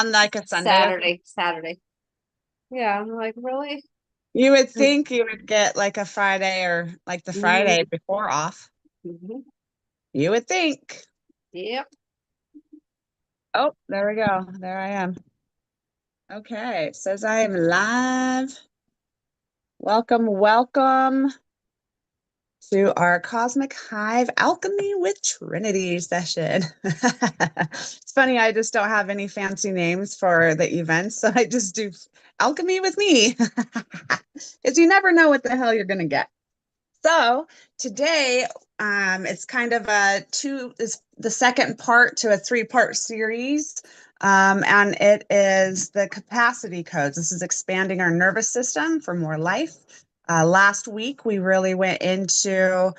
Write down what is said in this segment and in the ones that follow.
on like a Sunday. Saturday. Yeah, I'm like, really? You would think you would get like a Friday or like the Mm-hmm. Friday before off. Mm-hmm. You would think. Yep. Oh, there we go. There I am. Okay, it says I am live. Welcome, welcome to our Cosmic Hive Alchemy with Trinity session. It's funny, I just don't have any fancy names for the events, so I just do Alchemy with me. Because you never know what the hell you're going to get. So today, it's kind of is the second part to a three-part series, and it is the capacity codes. This is expanding our nervous system for more life. Last week, we really went into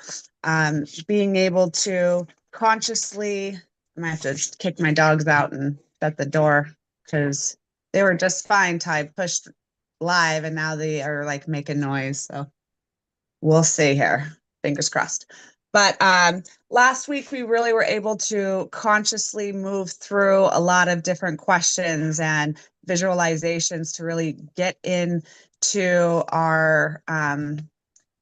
being able to consciously. I might have to kick my dogs out and shut the door because they were just fine till I pushed live, and now they are like making noise. So we'll see here. Fingers crossed. But last week, we really were able to consciously move through a lot of different questions and visualizations to really get into our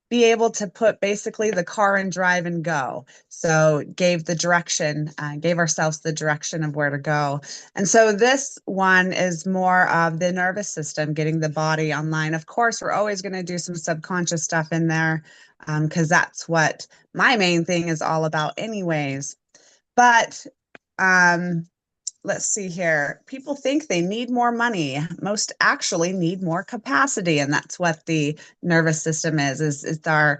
be able to put basically the car in drive and go. So gave the direction, gave ourselves the direction of where to go. And so this one is more of the nervous system, getting the body online. Of course, we're always going to do some subconscious stuff in there because that's what my main thing is all about anyways. But um, let's see here. People think they need more money. Most actually need more capacity, and that's what the nervous system is it's our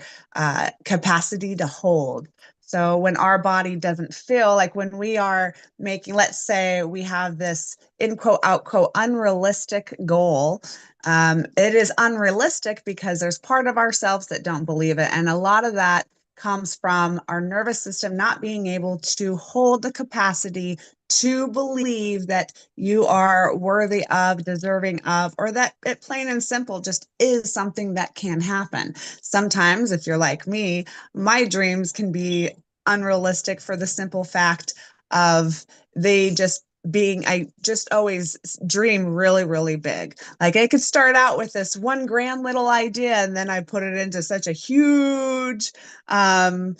capacity to hold. So when our body doesn't feel like when we are making, let's say we have this in quote out quote unrealistic goal. It is unrealistic because there's part of ourselves that don't believe it, and a lot of that comes from our nervous system not being able to hold the capacity to believe that you are worthy of, deserving of, or that it plain and simple just is something that can happen. Sometimes, if you're like me, my dreams can be unrealistic for the simple fact of they just being, I just always dream really, really big. Like I could start out with this one grand little idea, and then I put it into such a huge um,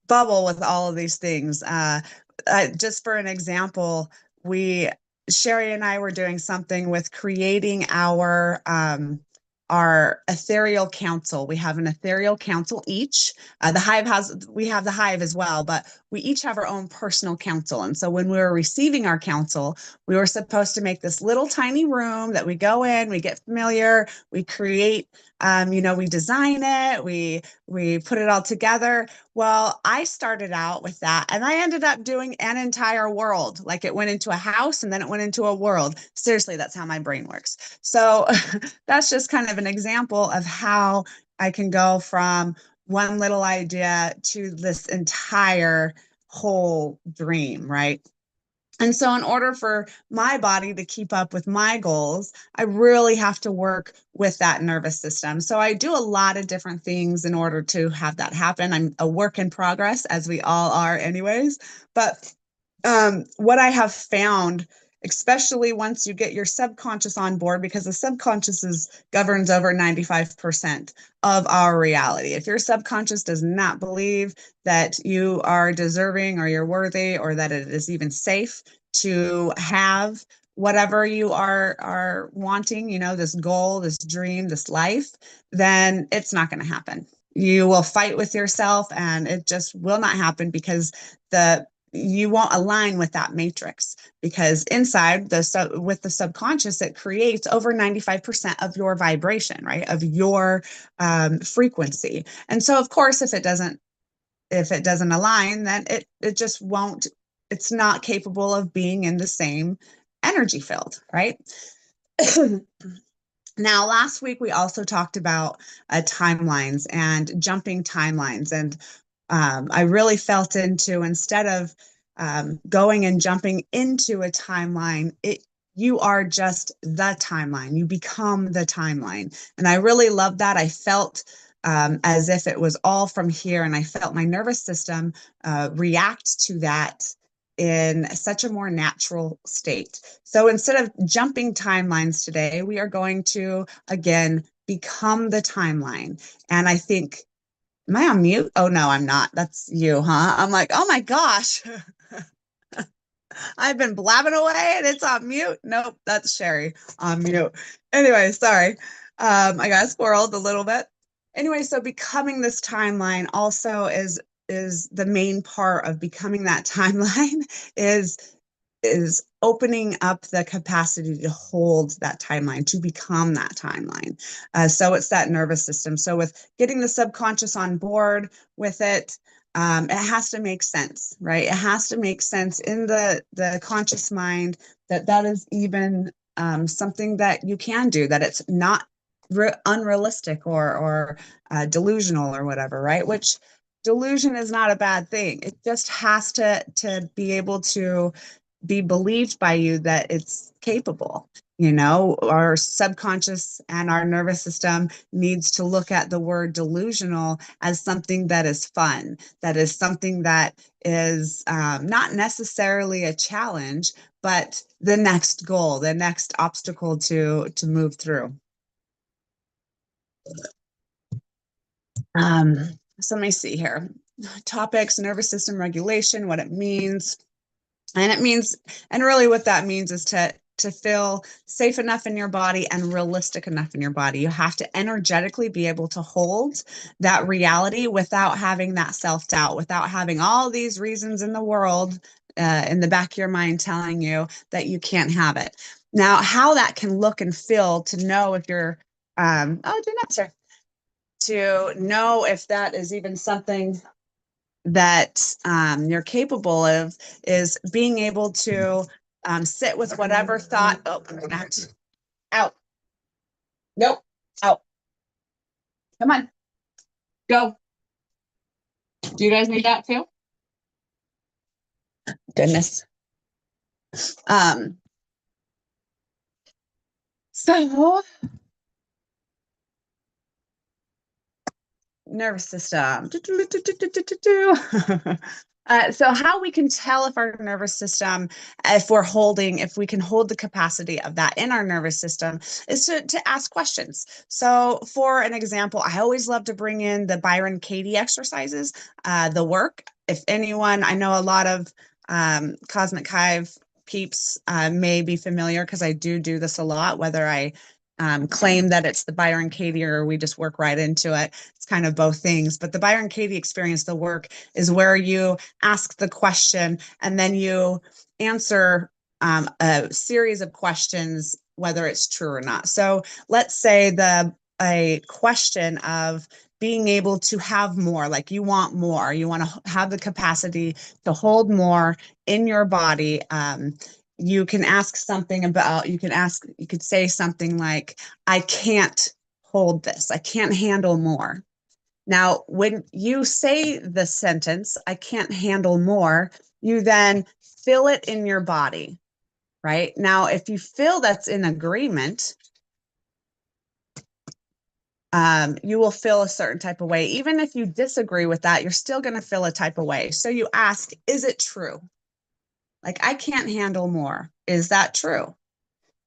bubble with all of these things. Just for an example, we Sherry and I were doing something with creating our ethereal council. We have an ethereal council each. The hive has we have the hive as well, but we each have our own personal council. And so when we were receiving our council, we were supposed to make this little tiny room that we go in, we get familiar, we create, we design it, we put it all together. Well, I started out with that and I ended up doing an entire world. Like it went into a house and then it went into a world. Seriously, that's how my brain works. So that's just kind of an example of how I can go from one little idea to this entire whole dream, right? And so, in order for my body to keep up with my goals, I really have to work with that nervous system. So, I do a lot of different things in order to have that happen. I'm a work in progress, as we all are, anyways. But what I have found, especially once you get your subconscious on board, because the subconscious governs over 95% of our reality. If your subconscious does not believe that you are deserving or you're worthy or that it is even safe to have whatever you are wanting, this goal, this dream, this life, then it's not going to happen. You will fight with yourself and it just will not happen because the you won't align with that matrix because inside with the subconscious it creates over 95% of your vibration, right, of your frequency. And so of course if it doesn't align, then it just won't, it's not capable of being in the same energy field, right? Now, last week we also talked about timelines and jumping timelines. And I really felt into, instead of going and jumping into a timeline, you are just the timeline. You become the timeline. And I really loved that. I felt as if it was all from here. And I felt my nervous system react to that in such a more natural state. So instead of jumping timelines today, we are going to again become the timeline. And I think, am I on mute? Oh no, I'm not. That's you, huh? I'm like, oh my gosh. I've been blabbing away and it's on mute. Nope, that's Sherry on mute. Anyway, sorry. I got squirreled a little bit. Anyway, so becoming this timeline also is the main part of becoming that timeline is is opening up the capacity to hold that timeline, to become that timeline. So it's that nervous system. So with getting the subconscious on board with it, it has to make sense, right? It has to make sense in the conscious mind that that is even something that you can do, that it's not unrealistic or delusional or whatever, right? Which delusion is not a bad thing. It just has to be able to be believed by you that it's capable. You know, our subconscious and our nervous system needs to look at the word delusional as something that is fun, that is something that is not necessarily a challenge, but the next goal, the next obstacle to move through. Um, so let me see here. Topics: nervous system regulation, what it means. And it means, and really what that means is to feel safe enough in your body and realistic enough in your body. You have to energetically be able to hold that reality without having that self-doubt, without having all these reasons in the world in the back of your mind telling you that you can't have it. Now, how that can look and feel to know if you're, oh, do not, sir, to know if that is even something that you're capable of is being able to sit with whatever thought. Oh, I'm gonna have to, out. Nope, out. Come on, go. Do you guys need that too? Goodness. Um, so nervous system. So how we can tell if our nervous system, if we can hold the capacity of that in our nervous system is to ask questions. So for an example, I always love to bring in the Byron Katie exercises, the work. If anyone, I know a lot of Cosmic Hive peeps may be familiar because I do this a lot, whether I claim that it's the Byron Katie or we just work right into it. It's kind of both things. But the Byron Katie experience, the work, is where you ask the question and then you answer a series of questions, whether it's true or not. So let's say a question of being able to have more, like you want more, you want to have the capacity to hold more in your body. You can ask something about, you could say something like, I can't hold this, I can't handle more. Now, when you say the sentence, I can't handle more, you then feel it in your body, right? Now, if you feel that's in agreement, you will feel a certain type of way. Even if you disagree with that, you're still going to feel a type of way. So you ask, is it true? Like, I can't handle more. Is that true?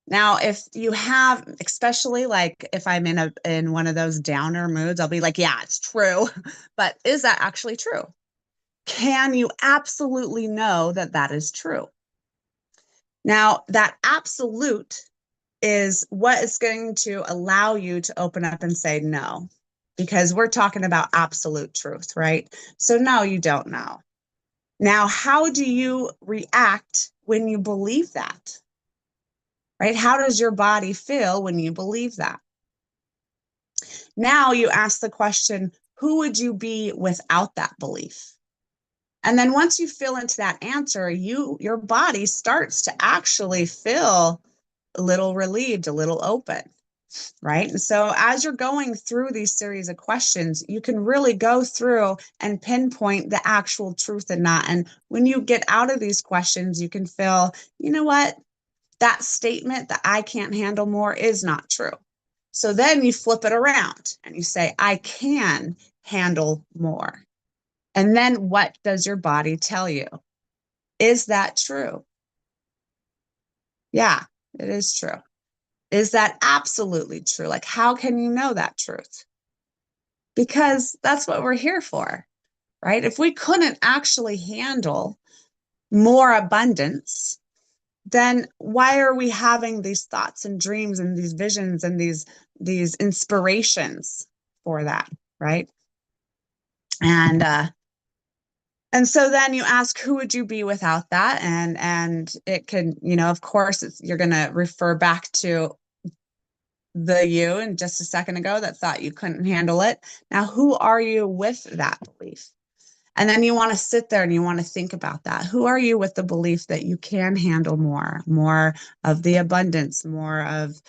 Now, if you have, especially like if I'm in one of those downer moods, I'll be like, yeah, it's true. But is that actually true? Can you absolutely know that that is true? Now, that absolute is what is going to allow you to open up and say no, because we're talking about absolute truth, right? So, no, you don't know. Now, how do you react when you believe that, right? How does your body feel when you believe that? Now you ask the question, who would you be without that belief? And then once you feel into that answer, your body starts to actually feel a little relieved, a little open, right? And so as you're going through these series of questions, you can really go through and pinpoint the actual truth in that. And when you get out of these questions, you can feel, you know what? That statement that I can't handle more is not true. So then you flip it around and you say, I can handle more. And then what does your body tell you? Is that true? Yeah, it is true. Is that absolutely true? Like, how can you know that truth? Because that's what we're here for, right? If we couldn't actually handle more abundance, then why are we having these thoughts and dreams and these visions and these inspirations for that, right? And and so then you ask, who would you be without that? And it can, of course, you're going to refer back to the you and just a second ago that thought you couldn't handle it. Now, who are you with that belief? And then you want to sit there and you want to think about that. Who are you with the belief that you can handle more of the abundance, more of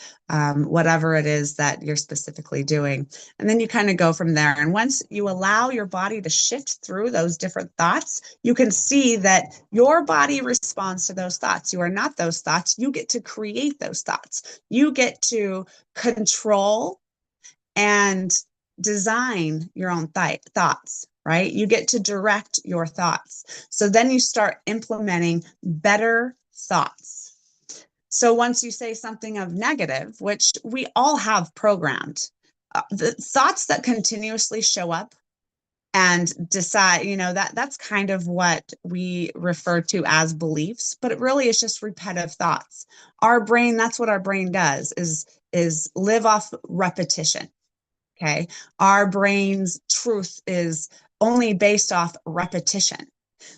whatever it is that you're specifically doing? And then you kind of go from there. And once you allow your body to shift through those different thoughts, you can see that your body responds to those thoughts. You are not those thoughts. You get to create those thoughts. You get to control and design your own thoughts, right? You get to direct your thoughts. So then you start implementing better thoughts. So once you say something of negative, which we all have programmed, the thoughts that continuously show up and decide, that's kind of what we refer to as beliefs, but it really is just repetitive thoughts. Our brain, that's what our brain does, is live off repetition. Okay. Our brain's truth is only based off repetition.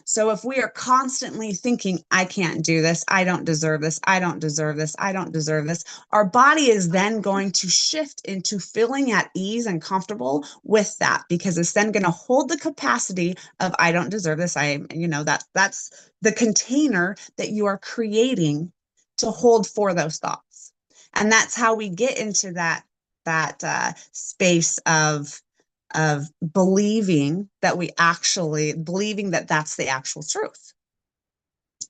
So if we are constantly thinking, I can't do this, I don't deserve this, I don't deserve this, I don't deserve this, our body is then going to shift into feeling at ease and comfortable with that because it's then going to hold the capacity of I don't deserve this. That's the container that you are creating to hold for those thoughts. And that's how we get into that space of believing that that's the actual truth.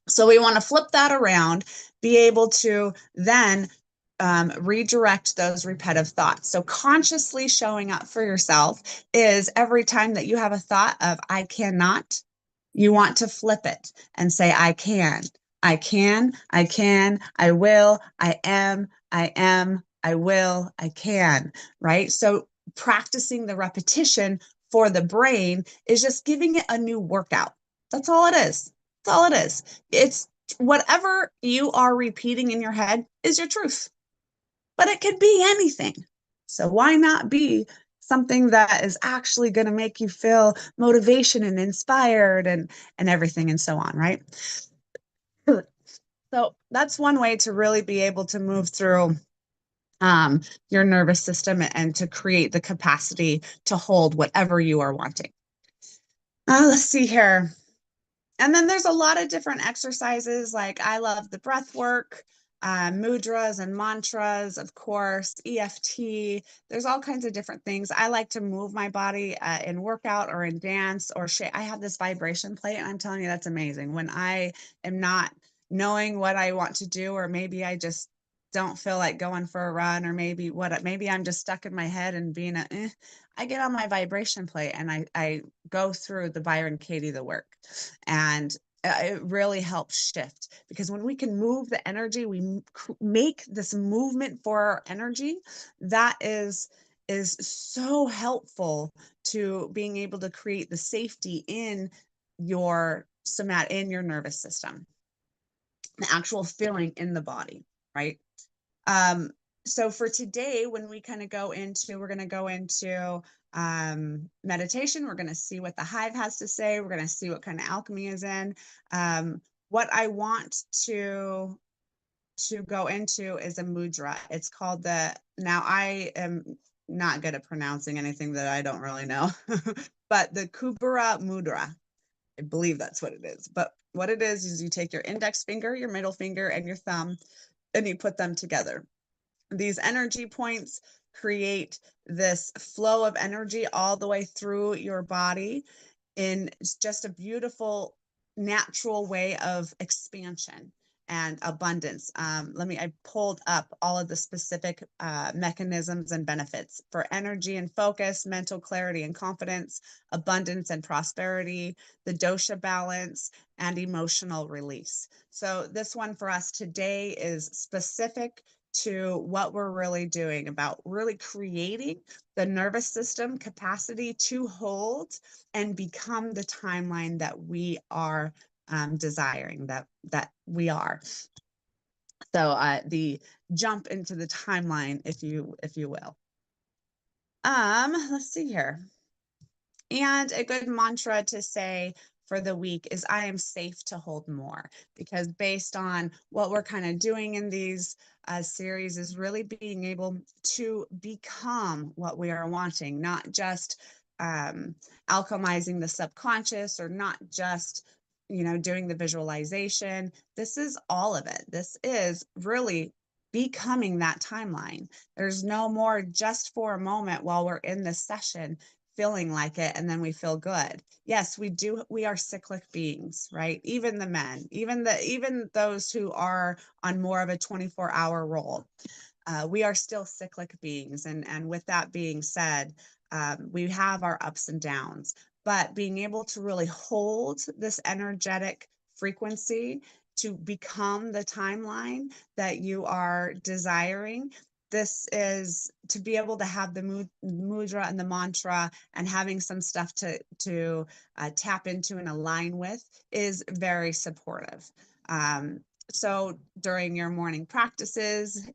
So we want to flip that around, be able to then redirect those repetitive thoughts. So consciously showing up for yourself is every time that you have a thought of I cannot, you want to flip it and say I can. I can, I can, I will, I am, I will, I can, right? So practicing the repetition for the brain is just giving it a new workout. That's all it is. That's all it is. It's whatever you are repeating in your head is your truth, but it could be anything. So why not be something that is actually going to make you feel motivation and inspired and everything and so on, right? So that's one way to really be able to move through your nervous system and to create the capacity to hold whatever you are wanting. Let's see here. And then there's a lot of different exercises. Like I love the breath work, mudras and mantras, of course, EFT. There's all kinds of different things. I like to move my body in workout or in dance or shake. I have this vibration plate, and I'm telling you, that's amazing. When I am not knowing what I want to do, or maybe I just don't feel like going for a run, or maybe I'm just stuck in my head and being I get on my vibration plate and I go through the Byron Katie the work. And it really helps shift because when we can move the energy, we make this movement for our energy. That is so helpful to being able to create the safety in your in your nervous system, the actual feeling in the body, right? Um, so for today, when we kind of we're going to go into meditation. We're going to see what the hive has to say. We're going to see what kind of alchemy is in. What I want to go into is a mudra. It's called now I am not good at pronouncing anything that I don't really know, but the Kubera mudra. I believe that's what it is. But what it is you take your index finger, your middle finger, and your thumb, and you put them together. These energy points create this flow of energy all the way through your body in just a beautiful, natural way of expansion. and abundance. I pulled up all of the specific mechanisms and benefits for energy and focus, mental clarity and confidence, abundance and prosperity, the dosha balance, and emotional release. So this one for us today is specific to what we're really doing, about really creating the nervous system capacity to hold and become the timeline that we are desiring, that we are. So the jump into the timeline, if you will. Let's see here. And a good mantra to say for the week is I am safe to hold more, because based on what we're kind of doing in these series is really being able to become what we are wanting, not just alchemizing the subconscious, or not just doing the visualization. This is all of it. This is really becoming that timeline. There's no more just for a moment while we're in this session feeling like it and then we feel good. Yes, we are cyclic beings, right? Even the men, even those who are on more of a 24-hour role, we are still cyclic beings. And with that being said, we have our ups and downs, but being able to really hold this energetic frequency to become the timeline that you are desiring. This is to be able to have the mudra and the mantra, and having some stuff to tap into and align with is very supportive. So during your morning practices,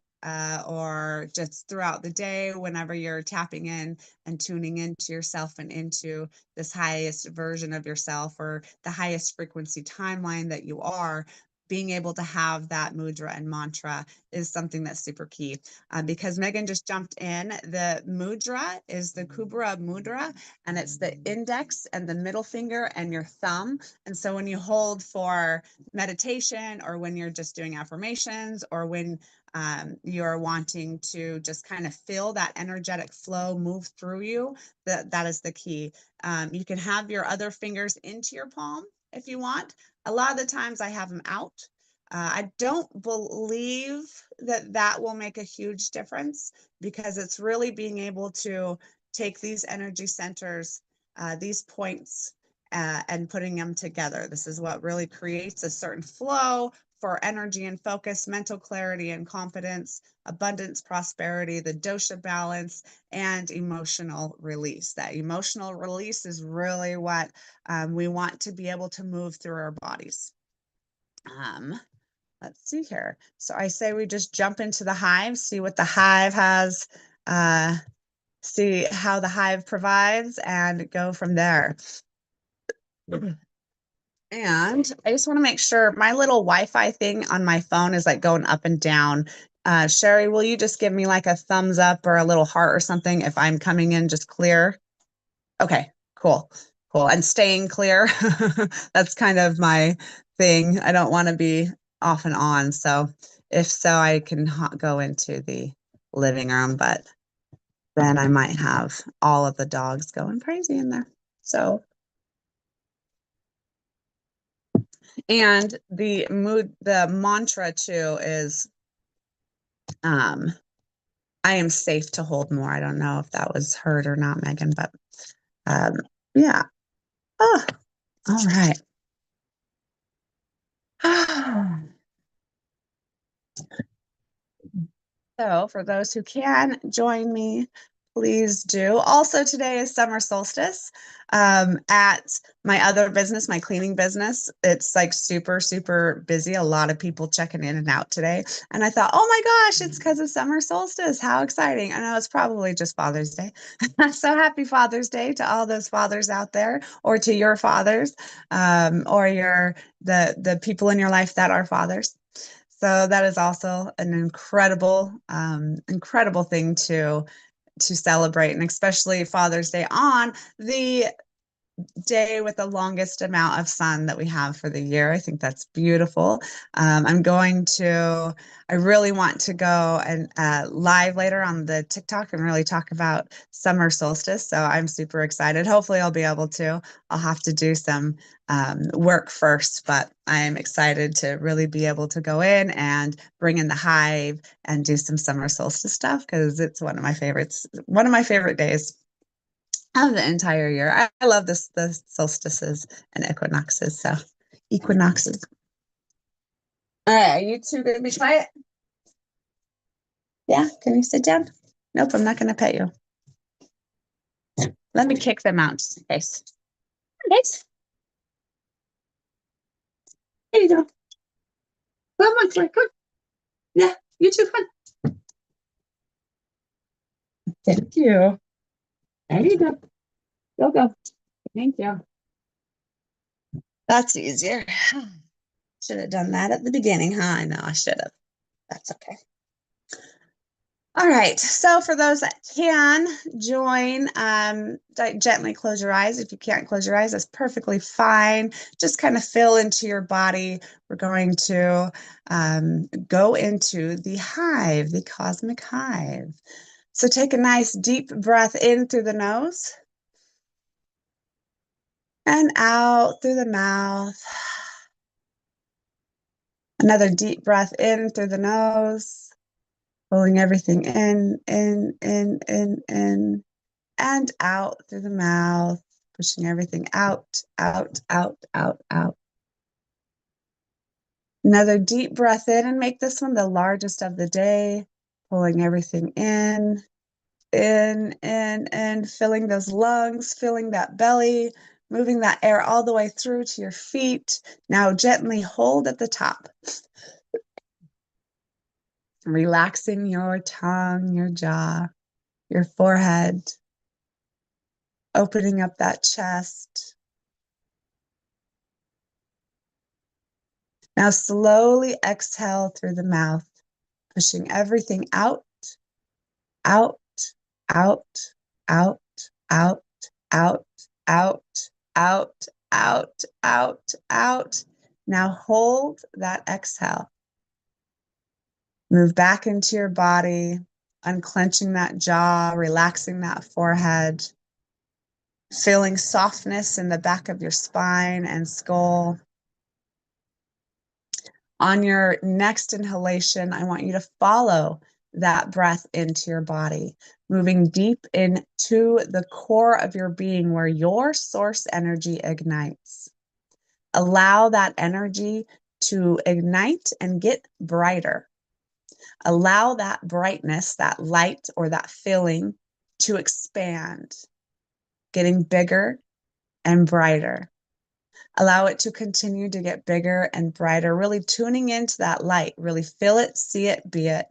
or just throughout the day, whenever you're tapping in and tuning into yourself and into this highest version of yourself, or the highest frequency timeline that you are, being able to have that mudra and mantra is something that's super key. Because Megan just jumped in, the mudra is the Kubra mudra, and it's the index and the middle finger and your thumb. And so when you hold for meditation, or when you're just doing affirmations, or when you're wanting to just kind of feel that energetic flow move through you, that is the key. You can have your other fingers into your palm if you want. A lot of the times I have them out. I don't believe that will make a huge difference, because it's really being able to take these energy centers, these points, and putting them together. This is what really creates a certain flow for energy and focus, mental clarity and confidence, abundance, prosperity, the dosha balance, and emotional release. That emotional release is really what we want to be able to move through our bodies. Let's see here. So I say we just jump into the hive, see what the hive has, see how the hive provides, and go from there. And I just want to make sure my little Wi-Fi thing on my phone is like going up and down. Sherry, will you just give me like a thumbs up or a little heart or something if I'm coming in just clear? Okay, cool, cool. And staying clear. That's kind of my thing. I don't want to be off and on. So if so, I can go into the living room, but then I might have all of the dogs going crazy in there. So, and the mantra too is, I am safe to hold more. I don't know if that was heard or not, Megan, but um, yeah. Oh, all right. So, for those who can join me, please do. Also, today is summer solstice. At my other business, my cleaning business, it's like super, super busy. A lot of people checking in and out today. And I thought, oh my gosh, it's because of summer solstice. How exciting. I know it's probably just Father's Day. So happy Father's Day to all those fathers out there, or to your fathers, or the people in your life that are fathers. So that is also an incredible thing to celebrate, and especially Father's Day on the day with the longest amount of sun that we have for the year. I think that's beautiful. I'm going to, I really want to go and live later on the TikTok and really talk about summer solstice. So I'm super excited. Hopefully, I'll be able to. I'll have to do some work first, but I'm excited to really be able to go in and bring in the hive and do some summer solstice stuff because it's one of my favorites, one of my favorite days of the entire year. I love the solstices and equinoxes. So equinoxes. All right, are you two gonna be quiet? Yeah, can you sit down? Nope, I'm not gonna pet you. Let me kick them out just in case. Guys, here you go. Come on, come on. Yeah, you too. Come on. Thank you. There you go. Go, go. Thank you. That's easier. Should have done that at the beginning, huh? I know I should have. That's okay. All right. So for those that can join, gently close your eyes. If you can't close your eyes, that's perfectly fine. Just kind of feel into your body. We're going to go into the hive, the cosmic hive. So take a nice deep breath in through the nose and out through the mouth. Another deep breath in through the nose, pulling everything in, and out through the mouth, pushing everything out, out, out, out, out. Another deep breath in and make this one the largest of the day, pulling everything in, filling those lungs, filling that belly, moving that air all the way through to your feet. Now gently hold at the top. Relaxing your tongue, your jaw, your forehead, opening up that chest. Now slowly exhale through the mouth, pushing everything out, out, out, out, out, out, out, out, out, out, out. Now hold that exhale. Move back into your body, unclenching that jaw, relaxing that forehead, feeling softness in the back of your spine and skull. On your next inhalation, I want you to follow that breath into your body, moving deep into the core of your being where your source energy ignites. Allow that energy to ignite and get brighter. Allow that brightness, that light, or that feeling to expand, getting bigger and brighter. Allow it to continue to get bigger and brighter, really tuning into that light. Really feel it, see it, be it.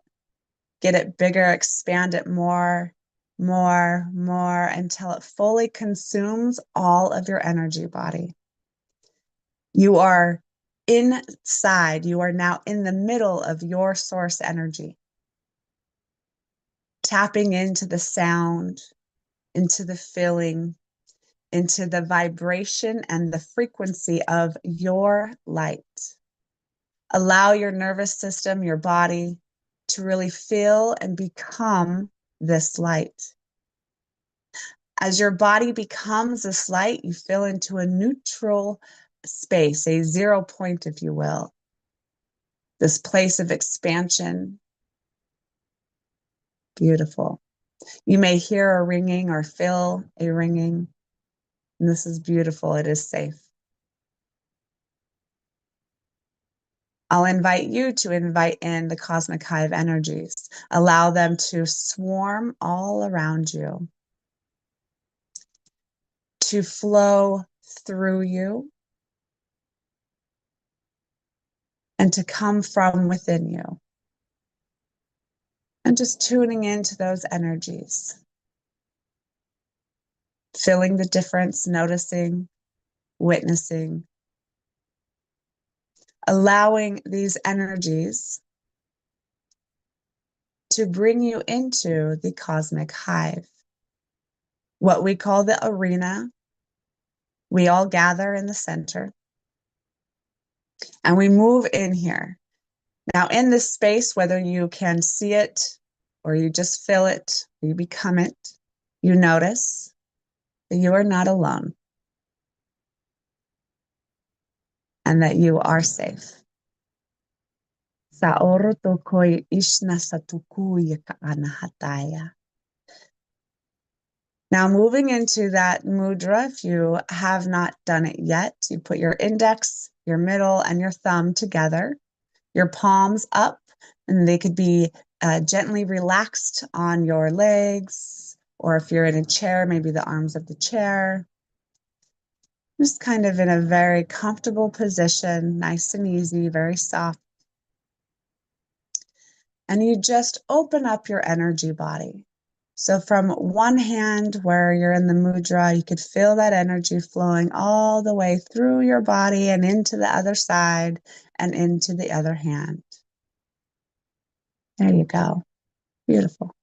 Get it bigger, expand it more, more, until it fully consumes all of your energy body. You are inside, you are now in the middle of your source energy. Tapping into the sound, into the feeling, into the vibration and the frequency of your light. Allow your nervous system, your body, to really feel and become this light. As your body becomes this light, you feel into a neutral space, a 0 point, if you will. This place of expansion. Beautiful. You may hear a ringing or feel a ringing. And this is beautiful. It is safe. I'll invite you to invite in the cosmic hive energies. Allow them to swarm all around you, to flow through you, and to come from within you. And just tuning into those energies, feeling the difference, noticing, witnessing, allowing these energies to bring you into the cosmic hive, what we call the arena, We all gather in the center and we move in here. Now, in this space, whether you can see it or you just feel it, you become it, you notice that you are not alone and that you are safe. Sa oroto koi ishna sa tukuya ka anahataya. Now, moving into that mudra, if you have not done it yet, you put your index, your middle, and your thumb together, your palms up, and they could be gently relaxed on your legs, or if you're in a chair, maybe the arms of the chair. Just kind of in a very comfortable position, nice and easy, very soft. And you just open up your energy body. So from one hand where you're in the mudra, you could feel that energy flowing all the way through your body and into the other side and into the other hand. There you go. Beautiful.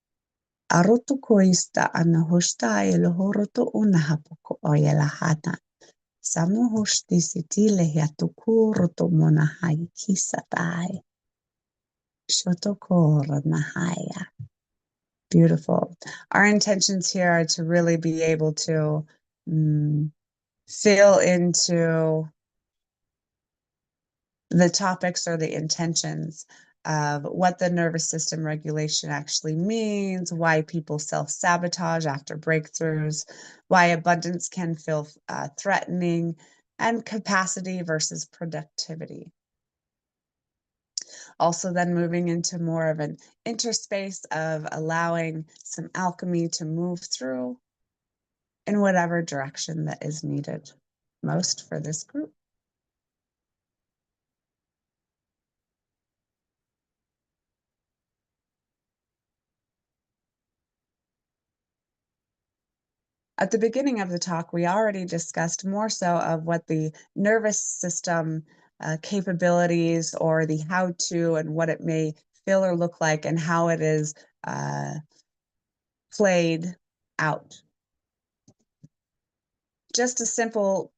Aroto koista anahosta elohoroto unahapoko oyelahana. Samohosti sitile hiatukuroto monahai kisatai. Shotokora nahaya. Beautiful. Our intentions here are to really be able to feel into the topics or the intentions of what the nervous system regulation actually means, why people self-sabotage after breakthroughs, why abundance can feel threatening, and capacity versus productivity. Also then moving into more of an interspace of allowing some alchemy to move through in whatever direction that is needed most for this group. At the beginning of the talk, we already discussed more so of what the nervous system capabilities or the how-to and what it may feel or look like and how it is played out. Just a simple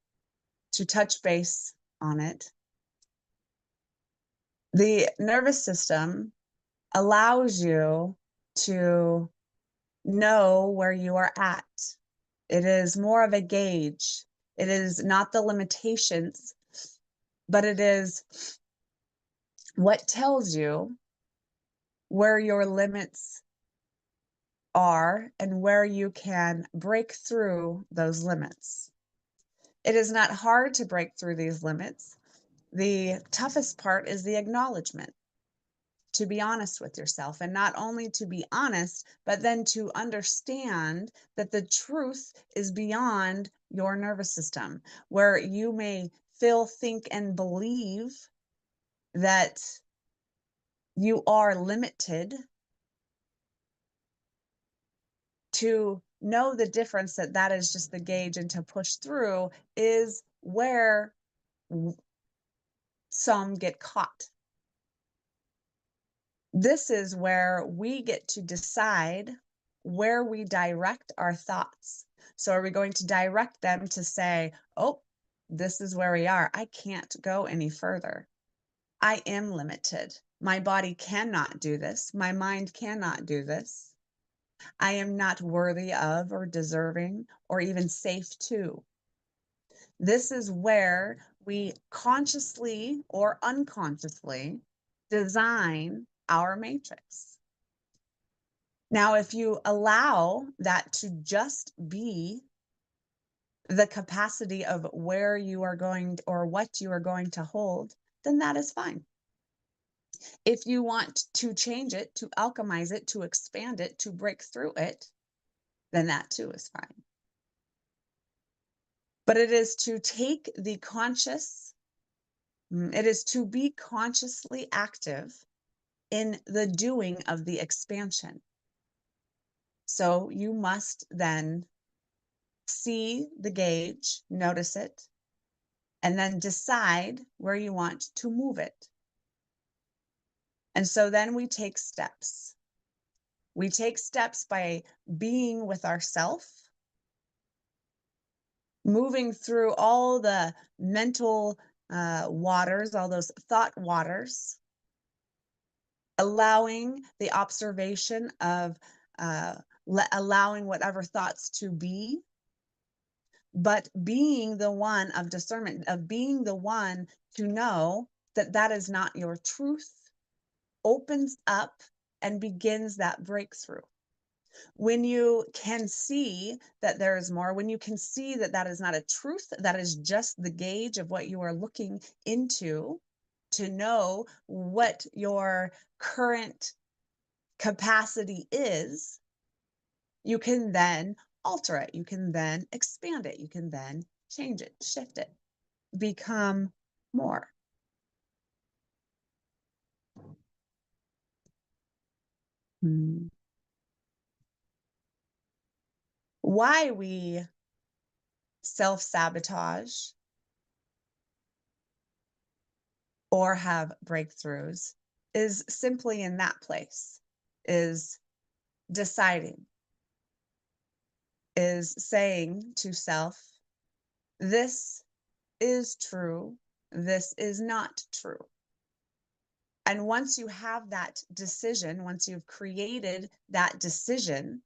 to touch base on it. The nervous system allows you to know where you are at. It is more of a gauge. It is not the limitations, but it is what tells you where your limits are and where you can break through those limits. It is not hard to break through these limits. The toughest part is the acknowledgement, to be honest with yourself, and not only to be honest, but then to understand that the truth is beyond your nervous system, where you may feel, think, and believe that you are limited. To know the difference that that is just the gauge and to push through is where some get caught. This is where we get to decide where we direct our thoughts. So are we going to direct them to say, oh, this is where we are. I can't go any further. I am limited. My body cannot do this. My mind cannot do this. I am not worthy of or deserving or even safe to. This is where we consciously or unconsciously design our matrix. Now, if you allow that to just be the capacity of where you are going or what you are going to hold, then that is fine. If you want to change it, to alchemize it, to expand it, to break through it, then that too is fine. But it is to take the conscious, it is to be consciously active in the doing of the expansion. So you must then see the gauge, notice it, and then decide where you want to move it. And so then we take steps. We take steps by being with ourself, moving through all the mental waters, all those thought waters, allowing the observation of allowing whatever thoughts to be, but being the one of discernment, of being the one to know that that is not your truth, opens up and begins that breakthrough. When you can see that there is more, when you can see that that is not a truth, that is just the gauge of what you are looking into, to know what your current capacity is, you can then alter it. You can then expand it. You can then change it, shift it, become more. Why we self-sabotage or have breakthroughs is simply in that place, is deciding, is saying to self, this is true, this is not true. And once you have that decision, once you've created that decision,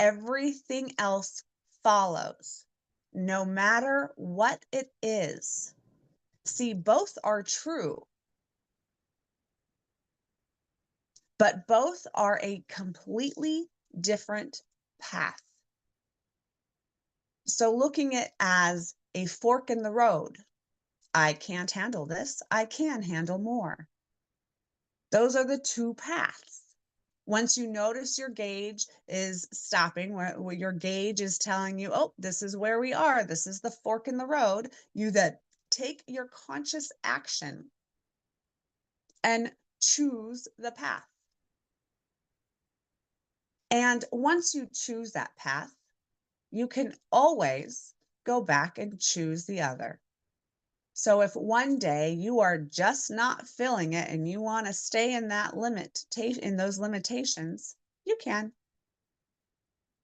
everything else follows, no matter what it is. See, both are true, but both are a completely different path. So looking at it as a fork in the road, I can't handle this, I can handle more. Those are the two paths. Once you notice your gauge is stopping, where your gauge is telling you, oh, this is where we are, this is the fork in the road, you then take your conscious action and choose the path. And once you choose that path, you can always go back and choose the other. So if one day you are just not feeling it and you want to stay in that in those limitations, you can.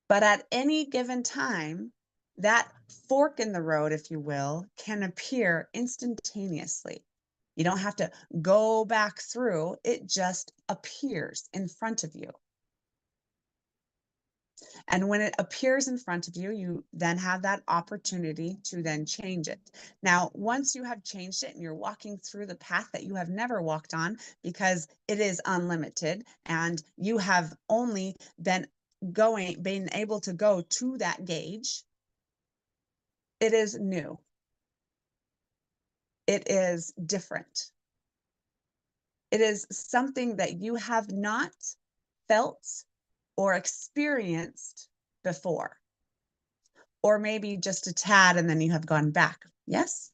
But at any given time, that fork in the road, if you will, can appear instantaneously. You don't have to go back through, it just appears in front of you. And when it appears in front of you, you then have that opportunity to then change it. Now, once you have changed it and you're walking through the path that you have never walked on, because it is unlimited and you have only been able to go to that gauge, it is new. It is different. It is something that you have not felt or experienced before. Or maybe just a tad and then you have gone back. Yes?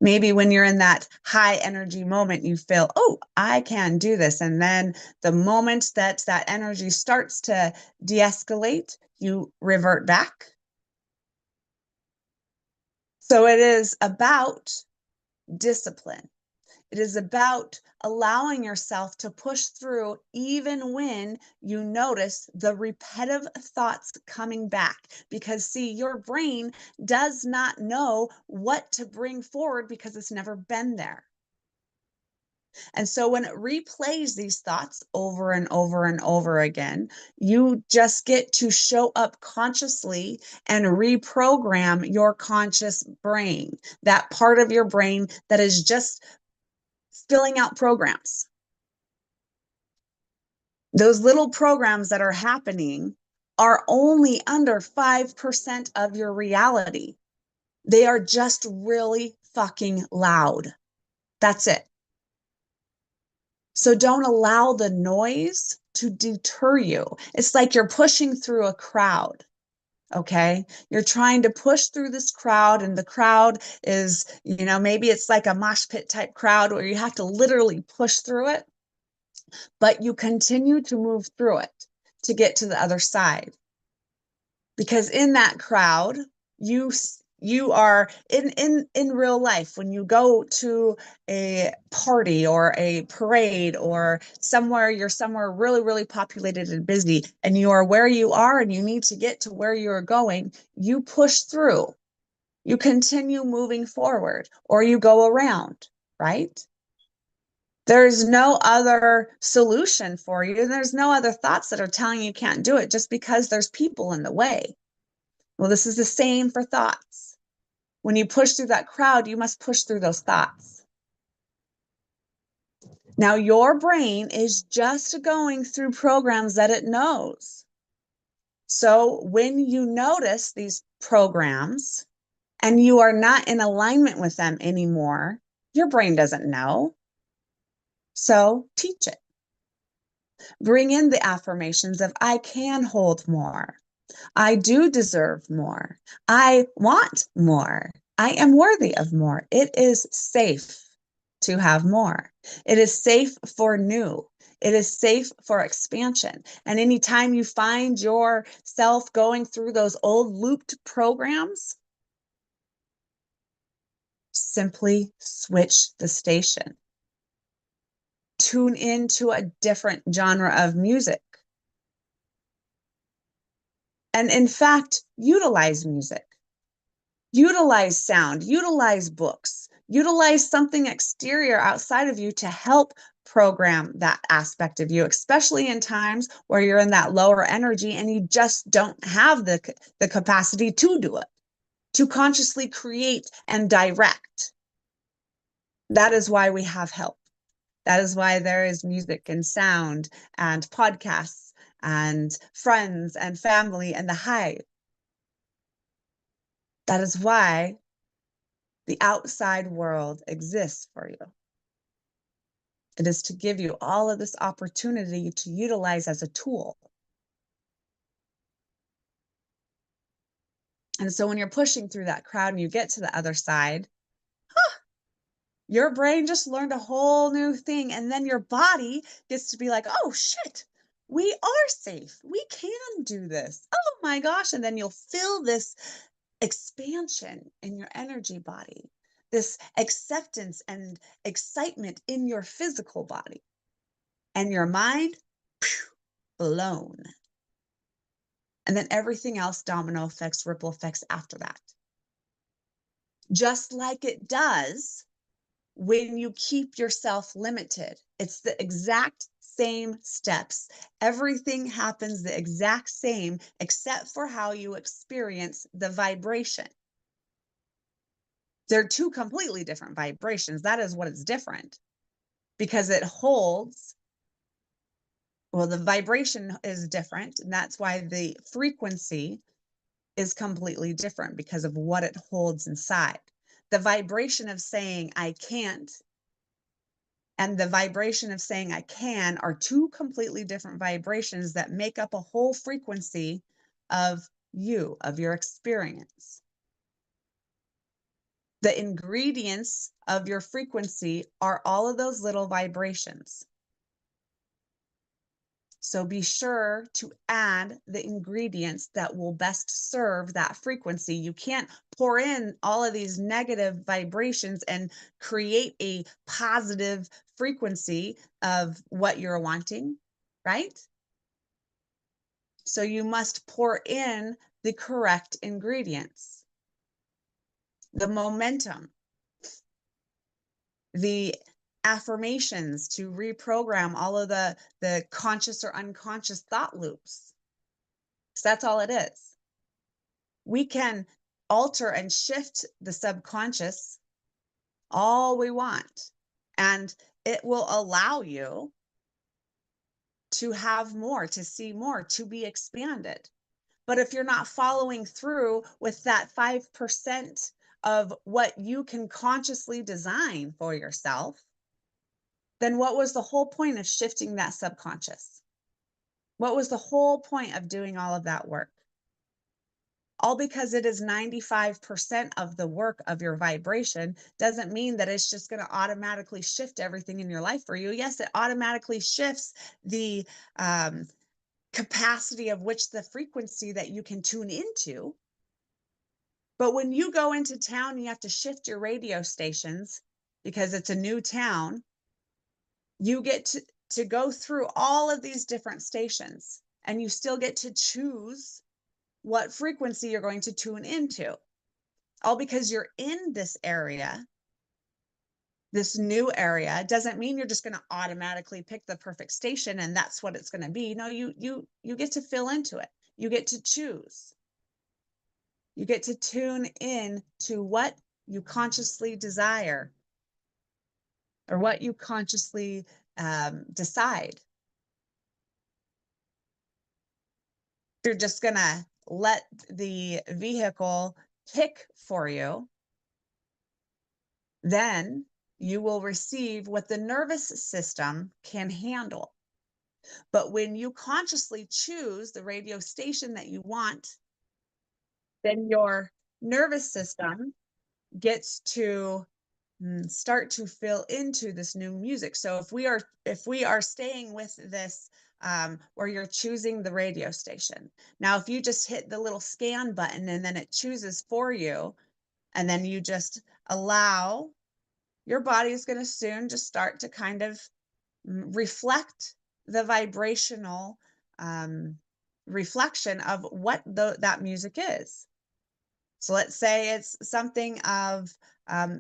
Maybe when you're in that high energy moment, you feel, oh, I can do this. And then the moment that that energy starts to de-escalate, you revert back. So it is about discipline. It is about allowing yourself to push through even when you notice the repetitive thoughts coming back. Because, see, your brain does not know what to bring forward because it's never been there. And so when it replays these thoughts over and over and over again, you just get to show up consciously and reprogram your conscious brain, that part of your brain that is just filling out programs. Those little programs that are happening are only under 5% of your reality. They are just really fucking loud. That's it. So don't allow the noise to deter you. It's like you're pushing through a crowd. Okay. You're trying to push through this crowd, and the crowd is, maybe it's like a mosh pit type crowd where you have to literally push through it, but you continue to move through it to get to the other side. Because in that crowd, you You are in real life when you go to a party or a parade or somewhere, you're somewhere really, really populated and busy, and you are where you are and you need to get to where you're going, you push through. You continue moving forward or you go around, right? There's no other solution for you. There's no other thoughts that are telling you can't do it just because there's people in the way. Well, this is the same for thoughts. When you push through that crowd, you must push through those thoughts. Now, your brain is just going through programs that it knows. So when you notice these programs and you are not in alignment with them anymore, your brain doesn't know. So teach it. Bring in the affirmations of I can hold more. I do deserve more. I want more. I am worthy of more. It is safe to have more. It is safe for new. It is safe for expansion. And anytime you find yourself going through those old looped programs, simply switch the station. Tune into a different genre of music. And in fact, utilize music. Utilize sound, utilize books, utilize something exterior outside of you to help program that aspect of you, especially in times where you're in that lower energy and you just don't have the capacity to do it, to consciously create and direct. That is why we have help. That is why there is music and sound and podcasts and friends and family and the hive. That is why the outside world exists for you. It is to give you all of this opportunity to utilize as a tool. And so when you're pushing through that crowd and you get to the other side, your brain just learned a whole new thing. And then your body gets to be like, oh shit, we are safe. We can do this. Oh my gosh. And then you'll feel this expansion in your energy body, this acceptance and excitement in your physical body. And your mind, blown. And then everything else, domino effects, ripple effects after that. Just like it does when you keep yourself limited. It's the exact same steps. Everything happens the exact same, except for how you experience the vibration. They're two completely different vibrations. That is what is different, because it holds. Well, the vibration is different, and that's why the frequency is completely different because of what it holds inside. The vibration of saying I can't and the vibration of saying I can are two completely different vibrations that make up a whole frequency of you, of your experience. The ingredients of your frequency are all of those little vibrations. So be sure to add the ingredients that will best serve that frequency. You can't pour in all of these negative vibrations and create a positive frequency of what you're wanting, right? So you must pour in the correct ingredients, the momentum, the affirmations to reprogram all of the conscious or unconscious thought loops. So that's all it is. We can alter and shift the subconscious all we want, and it will allow you to have more, to see more, to be expanded. But if you're not following through with that 5% of what you can consciously design for yourself, then what was the whole point of shifting that subconscious? What was the whole point of doing all of that work? All because it is 95% of the work of your vibration doesn't mean that it's just going to automatically shift everything in your life for you. Yes, it automatically shifts the capacity of which the frequency that you can tune into. But when you go into town, you have to shift your radio stations because it's a new town. You get to go through all of these different stations and you still get to choose what frequency you're going to tune into. All because you're in this area, this new area, doesn't mean you're just going to automatically pick the perfect station and that's what it's going to be. No, you get to fill into it. You get to choose. You get to tune in to what you consciously desire or what you consciously decide. You're just going to let the vehicle pick for you, then you will receive what the nervous system can handle. But when you consciously choose the radio station that you want, then your nervous system gets to start to fill into this new music. So if we are staying with this where you're choosing the radio station. Now, if you just hit the little scan button and then it chooses for you, and then you just allow, your body is going to soon just start to kind of reflect the vibrational reflection of what that music is. So let's say it's something of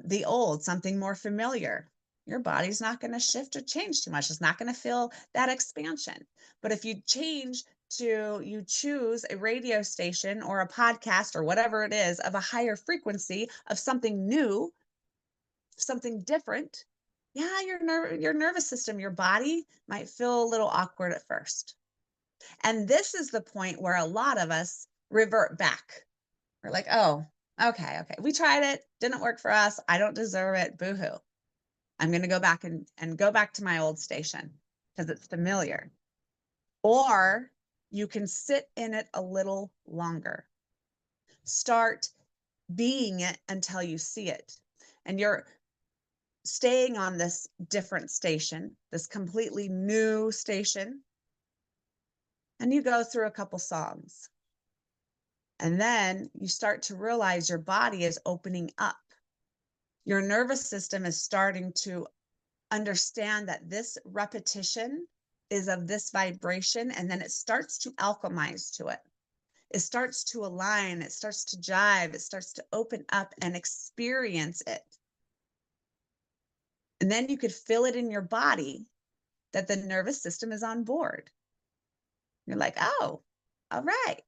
the old, something more familiar. Your body's not going to shift or change too much. It's not going to feel that expansion. But if you you choose a radio station or a podcast or whatever it is of a higher frequency of something new, something different, yeah, your nervous system, your body might feel a little awkward at first. And this is the point where a lot of us revert back. We're like, oh, okay, we tried it, didn't work for us. I don't deserve it. Boo-hoo. I'm going to go back and go back to my old station because it's familiar. Or you can sit in it a little longer. Start being it until you see it. And you're staying on this different station, this completely new station, and you go through a couple songs. And then you start to realize your body is opening up. Your nervous system is starting to understand that this repetition is of this vibration, and then it starts to alchemize to it. It starts to align, it starts to jive, it starts to open up and experience it. And then you could feel it in your body that the nervous system is on board. You're like, oh, all right,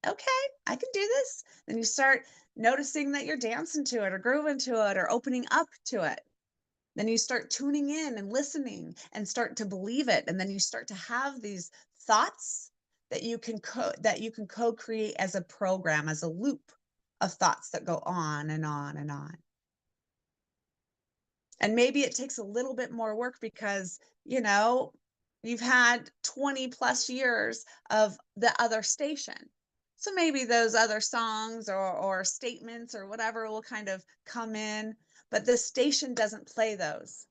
okay, I can do this. Then you start noticing that you're dancing to it or grooving to it or opening up to it. Then you start tuning in and listening and start to believe it. And then you start to have these thoughts that you can co-create as a program, as a loop of thoughts that go on and on and on. And maybe it takes a little bit more work because, you've had 20 plus years of the other station. So maybe those other songs or statements or whatever will kind of come in, but the station doesn't play those.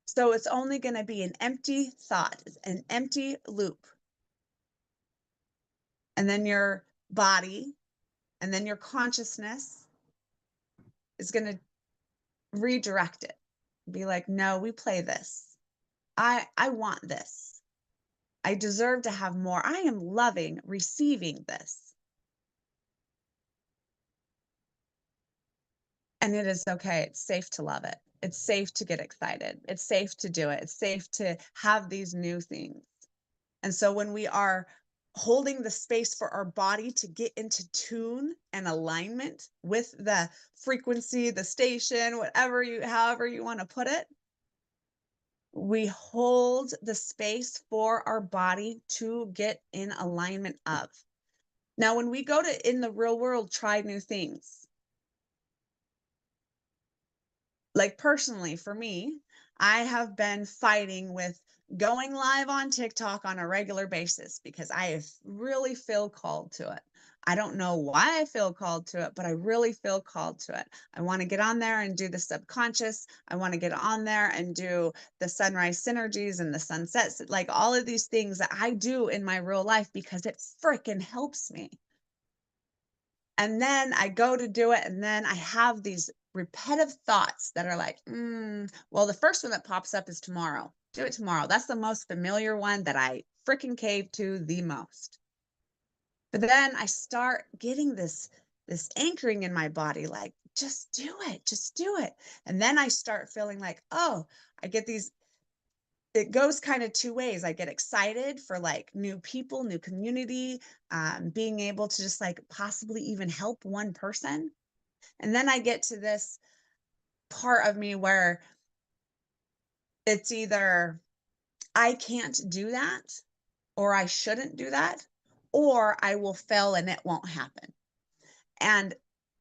So it's only going to be an empty thought, an empty loop. And then your body and then your consciousness is going to redirect it. Be like, no, we play this. I want this. I deserve to have more. I am loving receiving this. And it is okay. It's safe to love it. It's safe to get excited. It's safe to do it. It's safe to have these new things. And so when we are holding the space for our body to get into tune and alignment with the frequency, the station, however you want to put it, we hold the space for our body to get in alignment of. Now, when we go to, in the real world, try new things, like personally for me, I have been fighting with going live on TikTok on a regular basis because I really feel called to it. I don't know why I feel called to it, but I really feel called to it. I want to get on there and do the subconscious. I want to get on there and do the sunrise synergies and the sunsets, like all of these things that I do in my real life because it freaking helps me. And then I go to do it, and then I have these repetitive thoughts that are like, well, the first one that pops up is tomorrow. Do it tomorrow. That's the most familiar one that I freaking cave to the most. But then I start getting this anchoring in my body, like, just do it, just do it. And then I start feeling like, oh, I get these, it goes kind of two ways. I get excited for like new people, new community, being able to just like possibly even help one person. And then I get to this part of me where it's either I can't do that, or I shouldn't do that, or I will fail and it won't happen. And